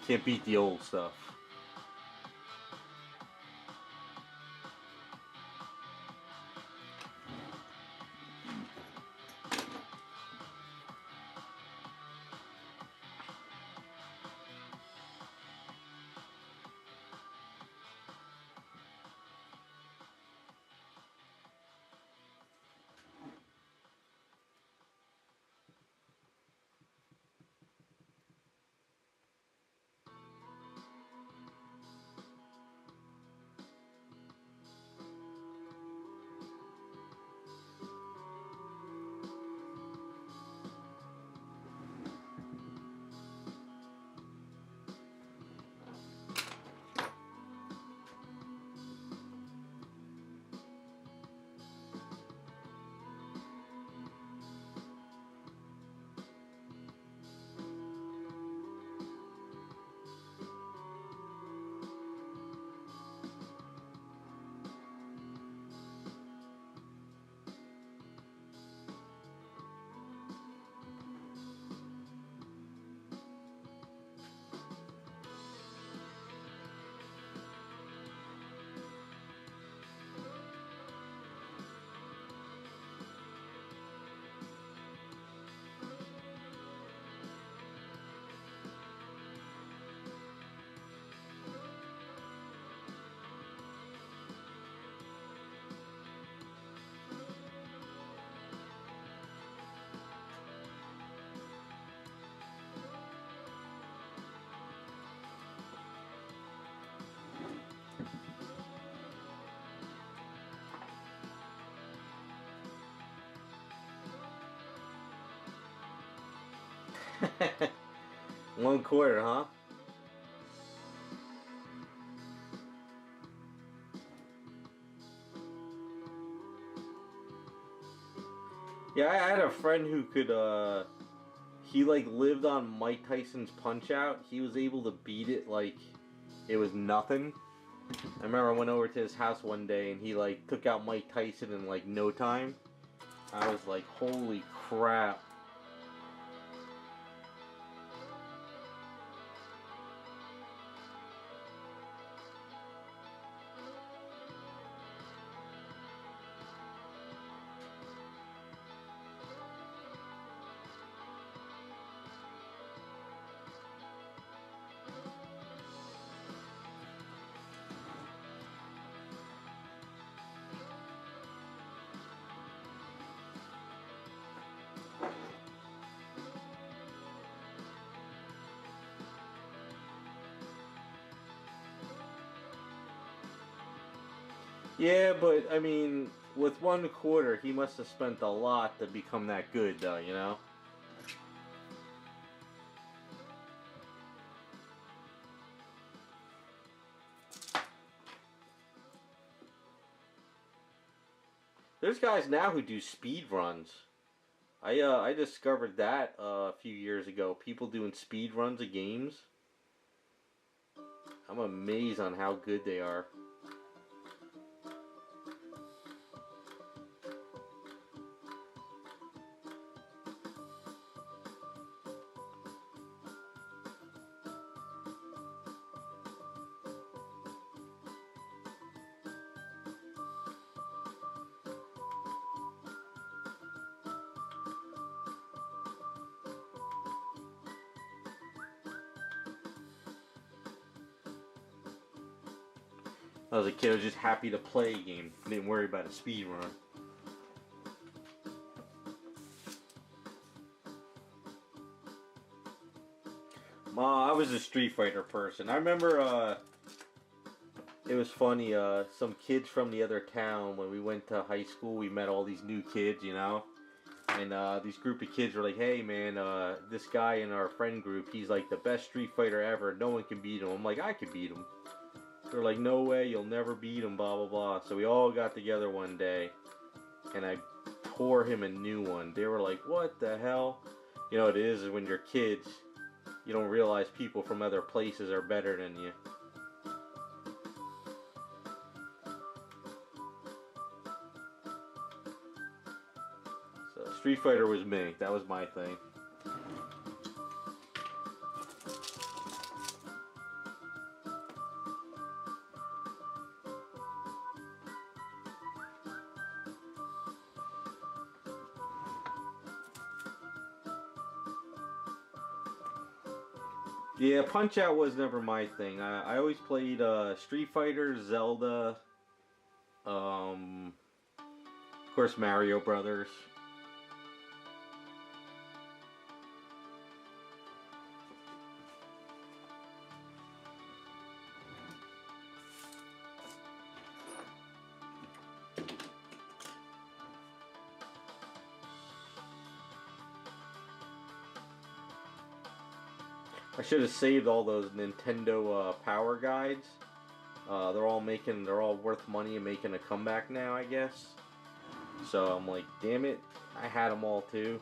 can't beat the old stuff. One quarter, huh? Yeah, I had a friend who could he like lived on Mike Tyson's Punch Out. He was able to beat it like it was nothing. I remember I went over to his house one day and he like took out Mike Tyson in like no time. I was like, holy crap. Yeah, but I mean, with one quarter, he must have spent a lot to become that good, though, you know? There's guys now who do speed runs. I discovered that a few years ago. People doing speed runs of games. I'm amazed on how good they are. I was a kid, I was just happy to play a game. Didn't worry about a speed run. I was a Street Fighter person. I remember it was funny. Some kids from the other town, when we went to high school, we met all these new kids, you know? And these group of kids were like, hey man, this guy in our friend group, he's like the best Street Fighter ever. No one can beat him. I'm like, I can beat him. They're like, no way, you'll never beat him, blah, blah, blah. So we all got together one day, and I tore him a new one. They were like, what the hell? You know, it is when you're kids, you don't realize people from other places are better than you. Street Fighter was me. That was my thing. Yeah, Punch Out was never my thing. I always played Street Fighter, Zelda, of course Mario Brothers. I should have saved all those Nintendo Power Guides. They're all worth money and making a comeback now, I guess. So I'm like, damn it, I had them all too.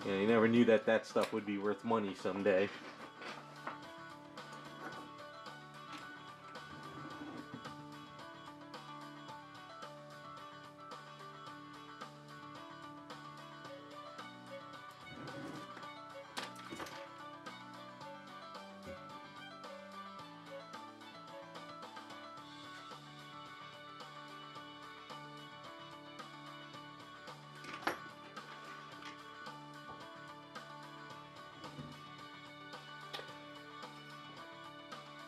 Yeah, you never knew that that stuff would be worth money someday.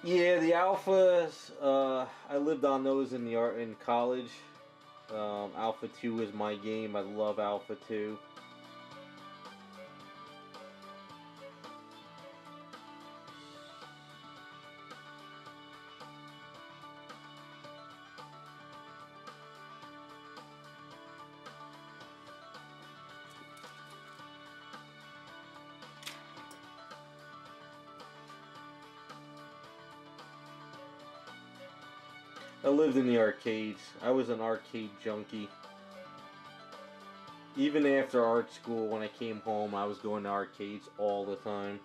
Yeah, the alphas. I lived on those in the art in college. Alpha 2 is my game. I love Alpha 2. I lived in the arcades. I was an arcade junkie. Even after art school, when I came home, I was going to arcades all the time.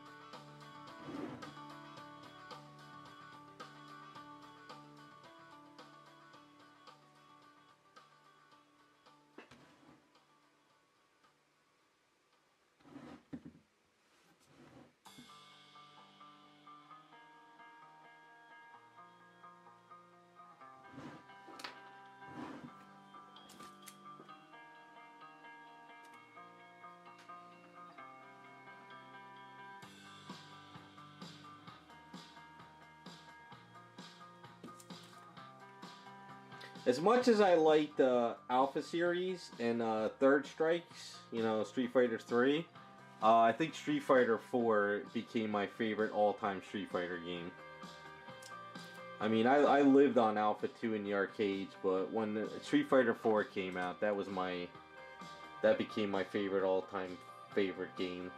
As much as I liked Alpha Series and Third Strikes, Street Fighter 3, I think Street Fighter 4 became my favorite all-time Street Fighter game. I mean, I lived on Alpha 2 in the arcades, but when Street Fighter 4 came out, that became my favorite all-time favorite game.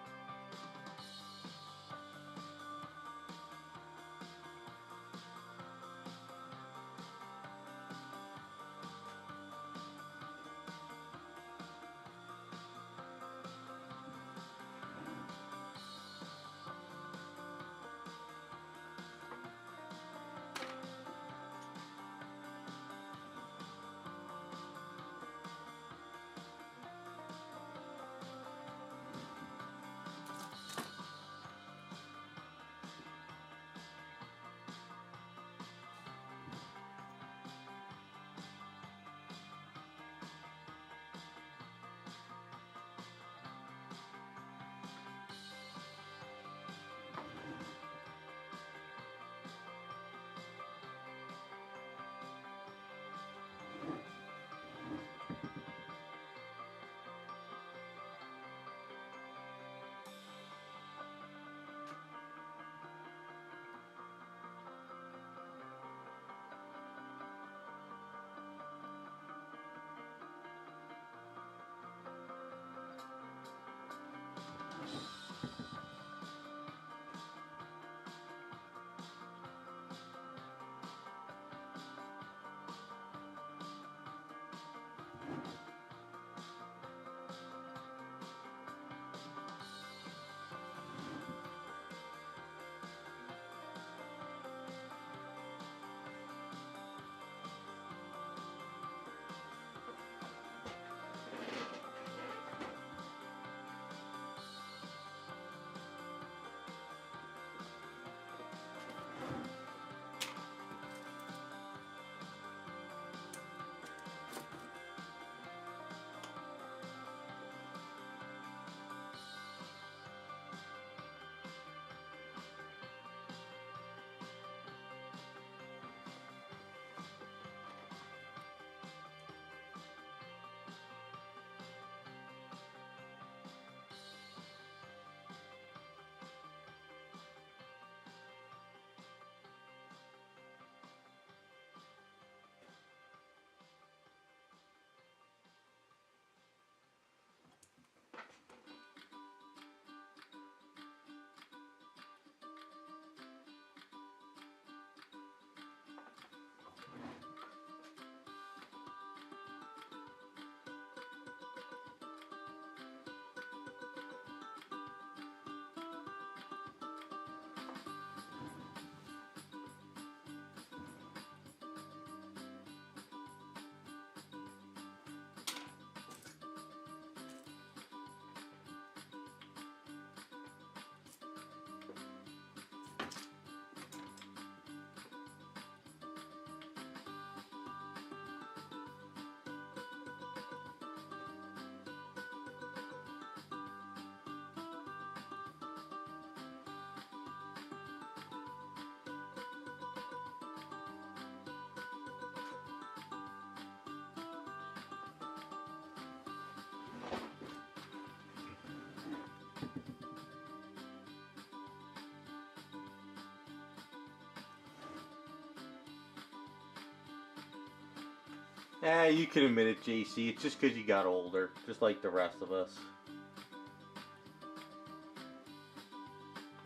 You can admit it, JC. It's just because you got older, just like the rest of us.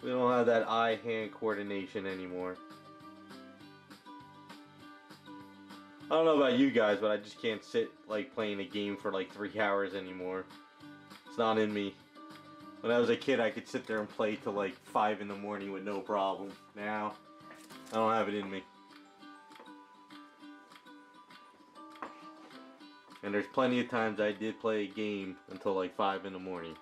We don't have that eye-hand coordination anymore. I don't know about you guys, but I just can't sit like playing a game for like 3 hours anymore. It's not in me. When I was a kid, I could sit there and play till like 5 in the morning with no problem. Now, I don't have it in me. And there's plenty of times I did play a game until like 5 in the morning.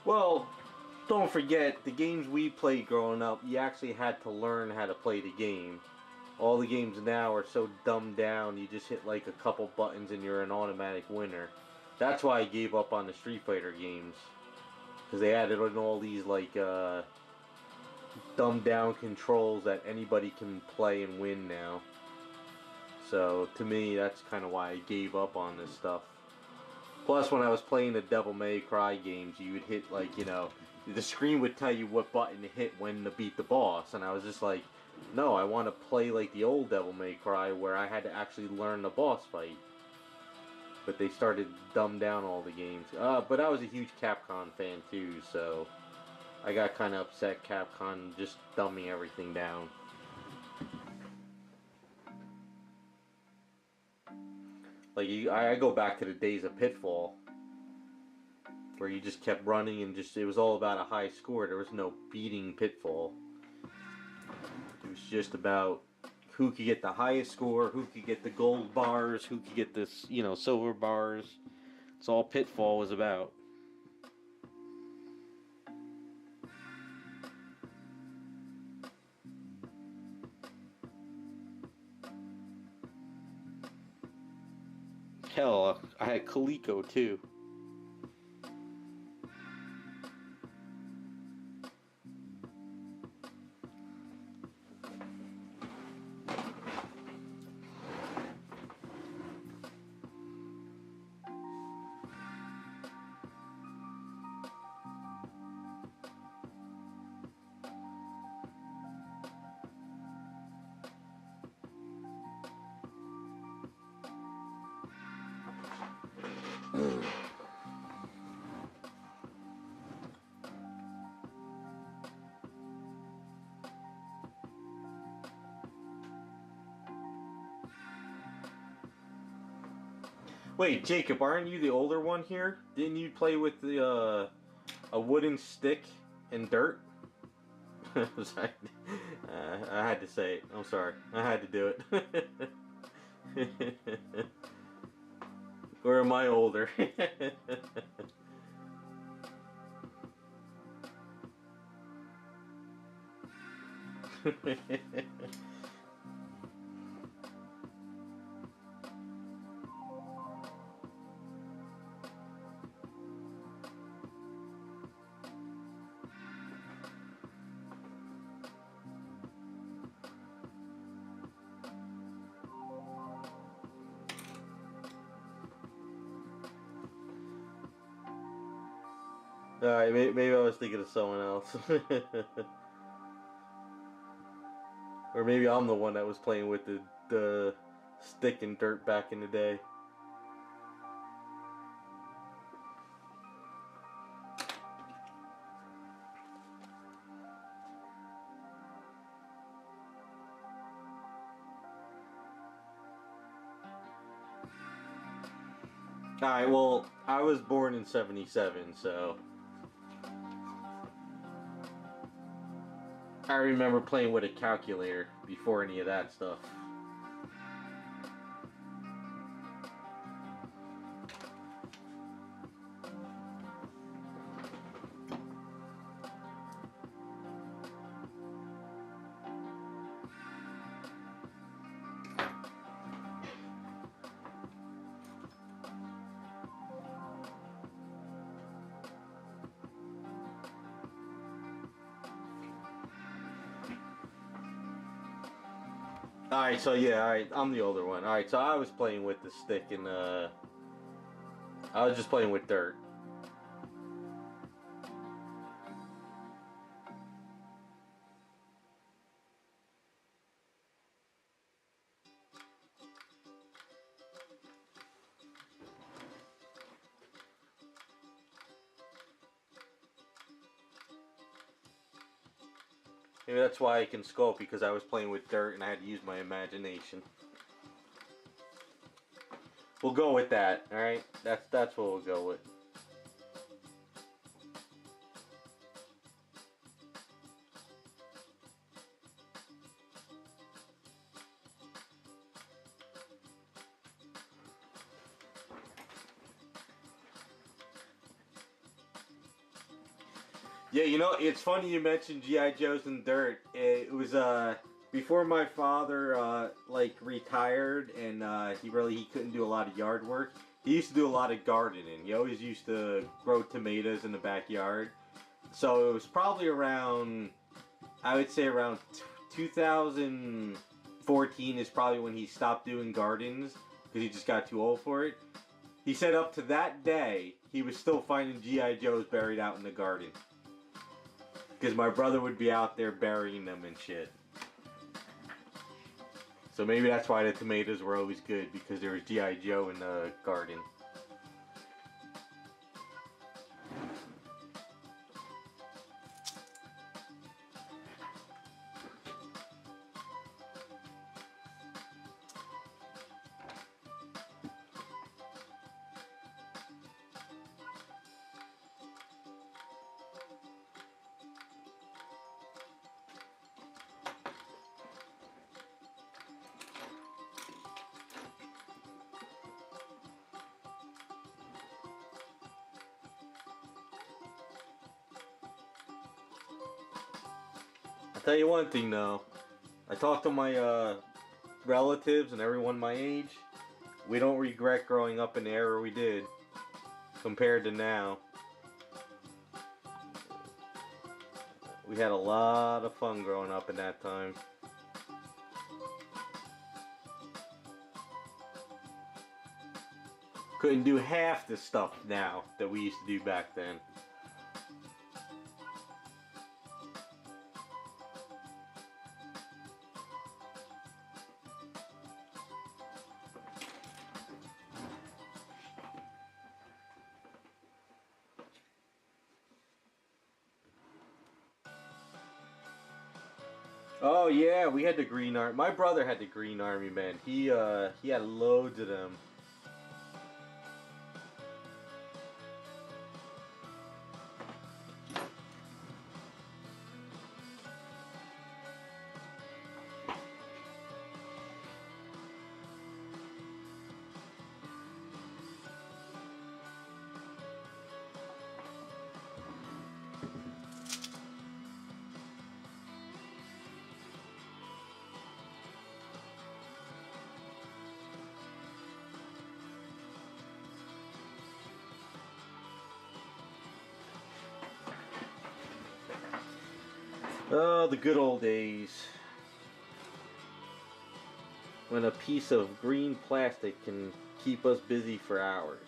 Well, don't forget, the games we played growing up, you actually had to learn how to play the game. All the games now are so dumbed down, you just hit like a couple buttons and you're an automatic winner. That's why I gave up on the Street Fighter games. Because they added in all these like dumbed down controls that anybody can play and win now. So to me, that's kind of why I gave up on this stuff. Plus, when I was playing the Devil May Cry games, you would hit like, the screen would tell you what button to hit when to beat the boss, and I was just like, no, I want to play like the old Devil May Cry where I had to actually learn the boss fight. But they started to dumb down all the games. But I was a huge Capcom fan too, so I got kind of upset Capcom just dumbing everything down. Like, I go back to the days of Pitfall, where you just kept running and it was all about a high score. There was no beating Pitfall. It was just about who could get the highest score, who could get the gold bars, who could get this, silver bars. It's all Pitfall was about. Hell, I had Coleco too. Wait, Jacob, aren't you the older one here? Didn't you play with the a wooden stick and dirt? I had to say it. I'm sorry. I had to do it. Or am I older? Alright, maybe I was thinking of someone else. Or maybe I'm the one that was playing with the stick and dirt back in the day. Alright, well, I was born in 77, so I remember playing with a calculator before any of that stuff. Alright, so yeah, alright, I'm the older one. Alright, so I was playing with the stick and I was just playing with dirt. Maybe that's why I can sculpt, because I was playing with dirt and I had to use my imagination. We'll go with that, alright? That's what we'll go with. Yeah, you know, it's funny you mentioned G.I. Joes and dirt. It was before my father like retired, and he couldn't do a lot of yard work. He used to do a lot of gardening. He always used to grow tomatoes in the backyard. So it was probably around, I would say around 2014 is probably when he stopped doing gardens because he just got too old for it. He said up to that day he was still finding G.I. Joes buried out in the garden. Because my brother would be out there burying them and shit. So maybe that's why the tomatoes were always good, because there was G.I. Joe in the garden. I'll tell you one thing though. I talked to my relatives and everyone my age. We don't regret growing up in the era we did compared to now. We had a lot of fun growing up in that time. Couldn't do half the stuff now that we used to do back then. Oh yeah, we had the Green Army. My brother had the Green Army, man. He had loads of them. Oh, the good old days. When a piece of green plastic can keep us busy for hours.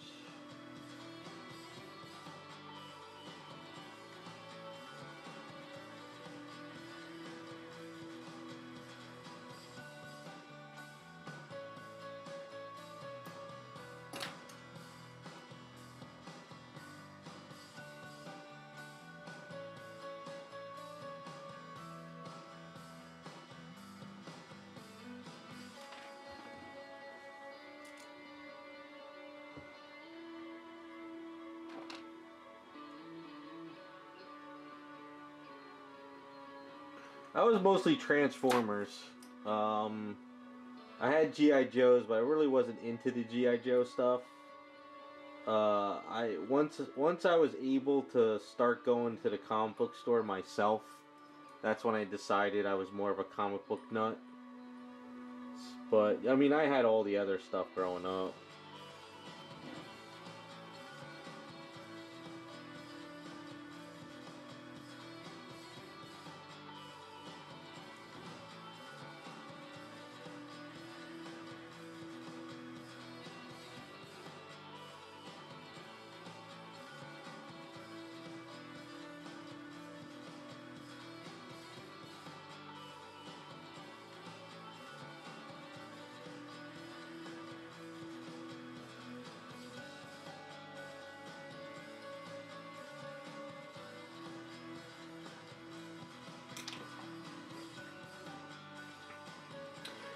I was mostly Transformers. Um, I had GI Joes, but I really wasn't into the GI Joe stuff. I once I was able to start going to the comic book store myself, that's when I decided I was more of a comic book nut. But I mean, I had all the other stuff growing up.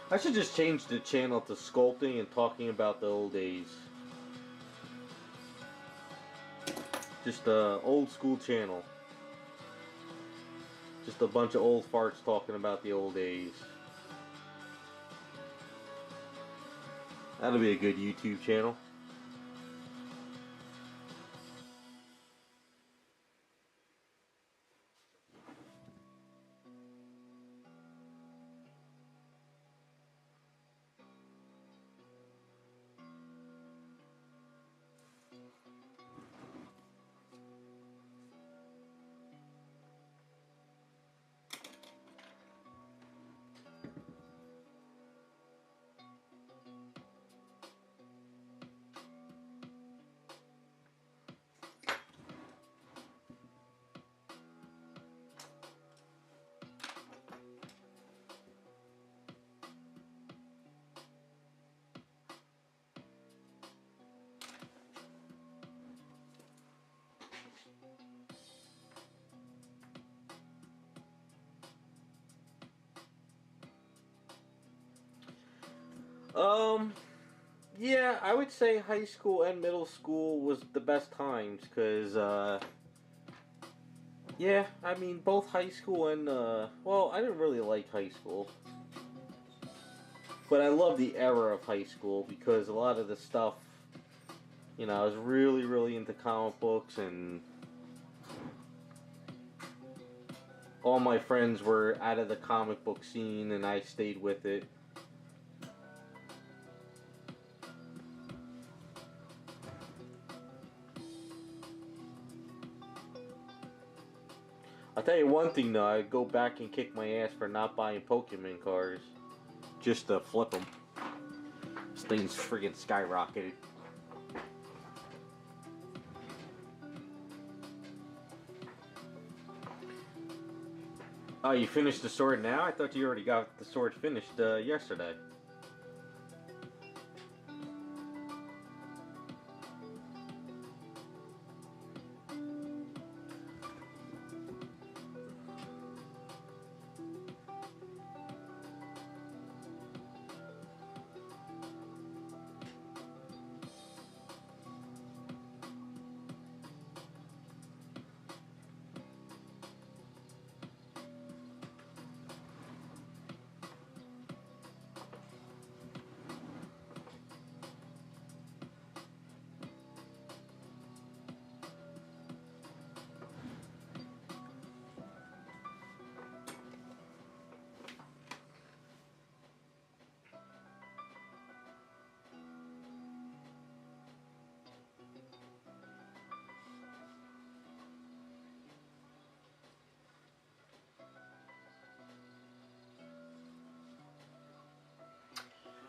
I should just change the channel to sculpting and talking about the old days. Just a old school channel. Just a bunch of old farts talking about the old days. That'll be a good YouTube channel. Um, yeah, I would say high school and middle school was the best times, cause yeah, I mean both high school and well, I didn't really like high school, but I love the era of high school because a lot of the stuff, I was really into comic books, and all my friends were out of the comic book scene, and I stayed with it. I'll tell you one thing though, I'd go back and kick my ass for not buying Pokemon cards. Just to flip them. This thing's friggin' skyrocketed. Oh, you finished the sword now? I thought you already got the sword finished yesterday.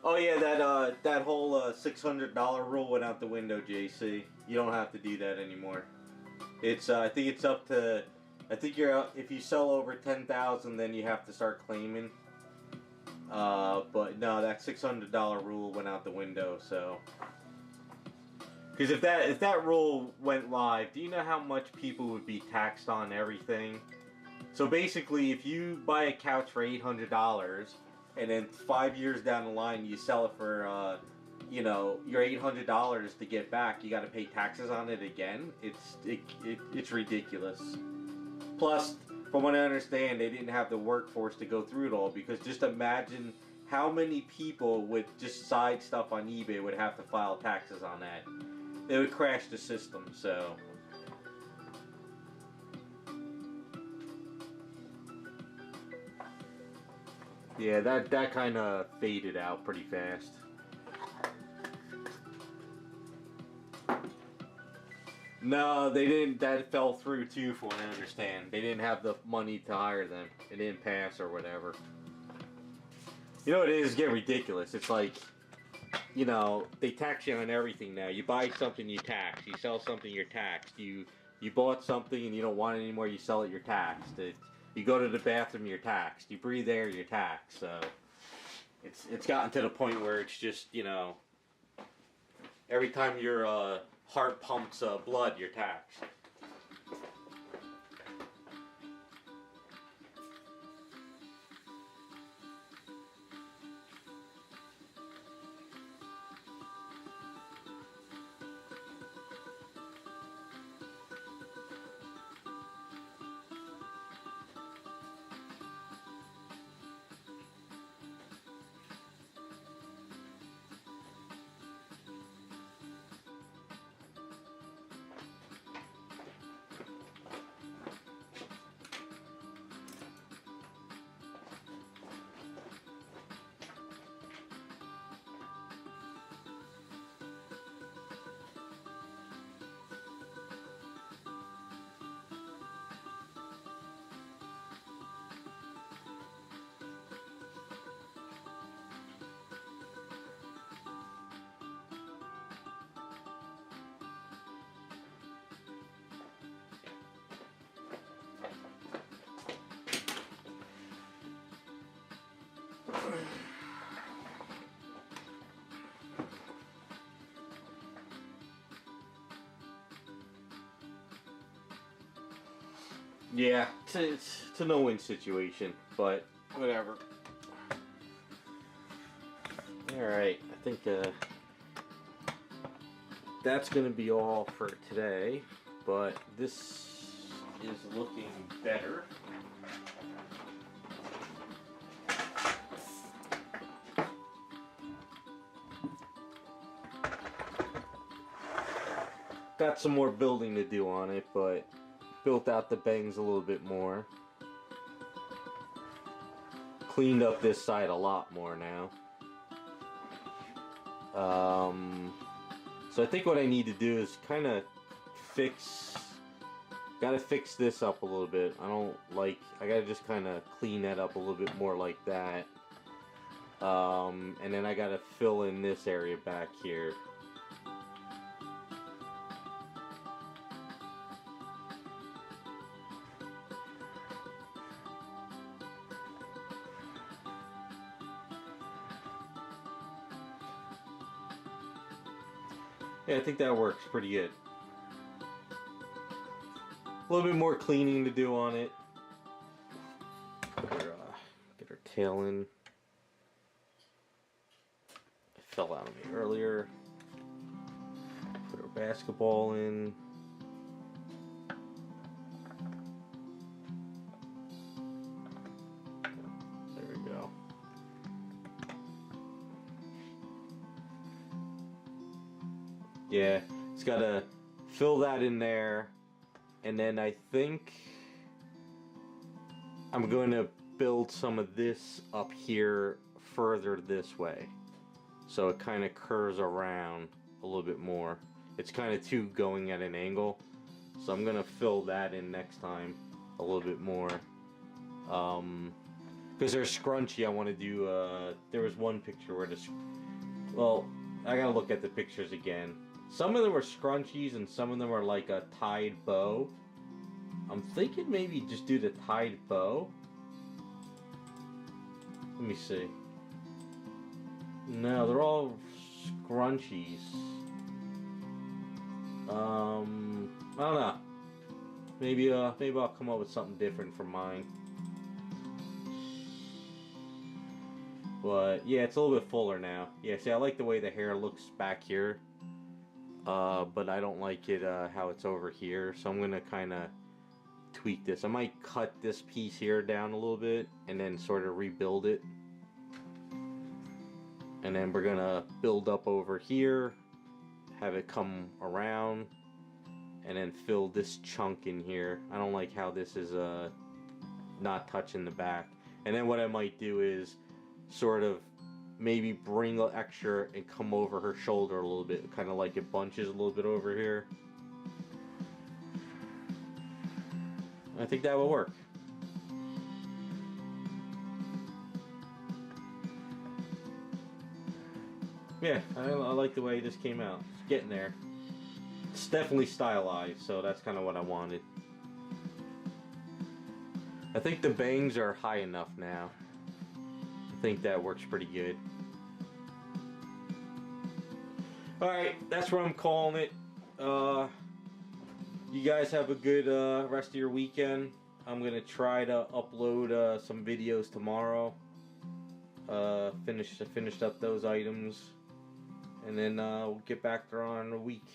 Oh yeah, that whole $600 rule went out the window, JC. You don't have to do that anymore. It's I think it's up to, I think you're if you sell over 10,000, then you have to start claiming. But no, that $600 rule went out the window. So, because if that rule went live, do you know how much people would be taxed on everything? So basically, if you buy a couch for $800, and then 5 years down the line you sell it for, your $800 to get back, you got to pay taxes on it again. It's ridiculous. Plus, from what I understand, they didn't have the workforce to go through it all, because just imagine how many people with just side stuff on eBay would have to file taxes on that. It would crash the system, so. Yeah, that kind of faded out pretty fast. No, they didn't. That fell through too, from what I understand. They didn't have the money to hire them. It didn't pass or whatever. You know, it is getting ridiculous. It's like, you know, they tax you on everything now. You buy something, you tax. You sell something, you're taxed. You bought something and you don't want it anymore, you sell it, you're taxed. You go to the bathroom, you're taxed. You breathe air, you're taxed. So it's gotten to the point where it's just, you know, every time your heart pumps blood, you're taxed. Yeah, it's a no-win situation, but whatever. Alright, I think that's going to be all for today, but this is looking better. Got some more building to do on it, but built out the bangs a little bit more. Cleaned up this side a lot more now. So I think what I need to do is kind of gotta fix this up a little bit. I gotta just kind of clean that up a little bit more like that. And then I gotta fill in this area back here. Yeah, I think that works pretty good. A little bit more cleaning to do on it. Get her tail in. It fell out of me earlier. Put her basketball in. There we go. Yeah, it's got to fill that in there, and then I think I'm going to build some of this up here further this way, so it kind of curves around a little bit more. It's kind of too going at an angle, so I'm going to fill that in next time a little bit more. Because there's scrunchy I want to do. There was one picture where well, I gotta look at the pictures again. Some of them were scrunchies and some of them are like a tied bow. I'm thinking maybe just do the tied bow. Let me see. No, they're all scrunchies. I don't know. Maybe I'll come up with something different for mine. But yeah, it's a little bit fuller now. Yeah, see, I like the way the hair looks back here. But I don't like it how it's over here. So I'm gonna kind of tweak this. I might cut this piece here down a little bit and then sort of rebuild it. And then we're gonna build up over here, have it come around, and then fill this chunk in here. I don't like how this is not touching the back. And then what I might do is sort of maybe bring an extra and come over her shoulder a little bit, kind of like it bunches a little bit over here. I think that will work. Yeah, I like the way this came out. It's getting there. It's definitely stylized, so that's kind of what I wanted. I think the bangs are high enough now. I think that works pretty good. Alright, that's what I'm calling it. You guys have a good rest of your weekend. I'm going to try to upload some videos tomorrow. Finished up those items. And then we'll get back there on a week.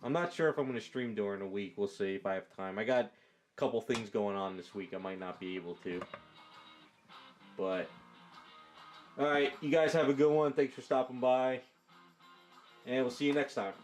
I'm not sure if I'm going to stream during the week. We'll see if I have time. I got a couple things going on this week. I might not be able to. But, alright, you guys have a good one. Thanks for stopping by. And we'll see you next time.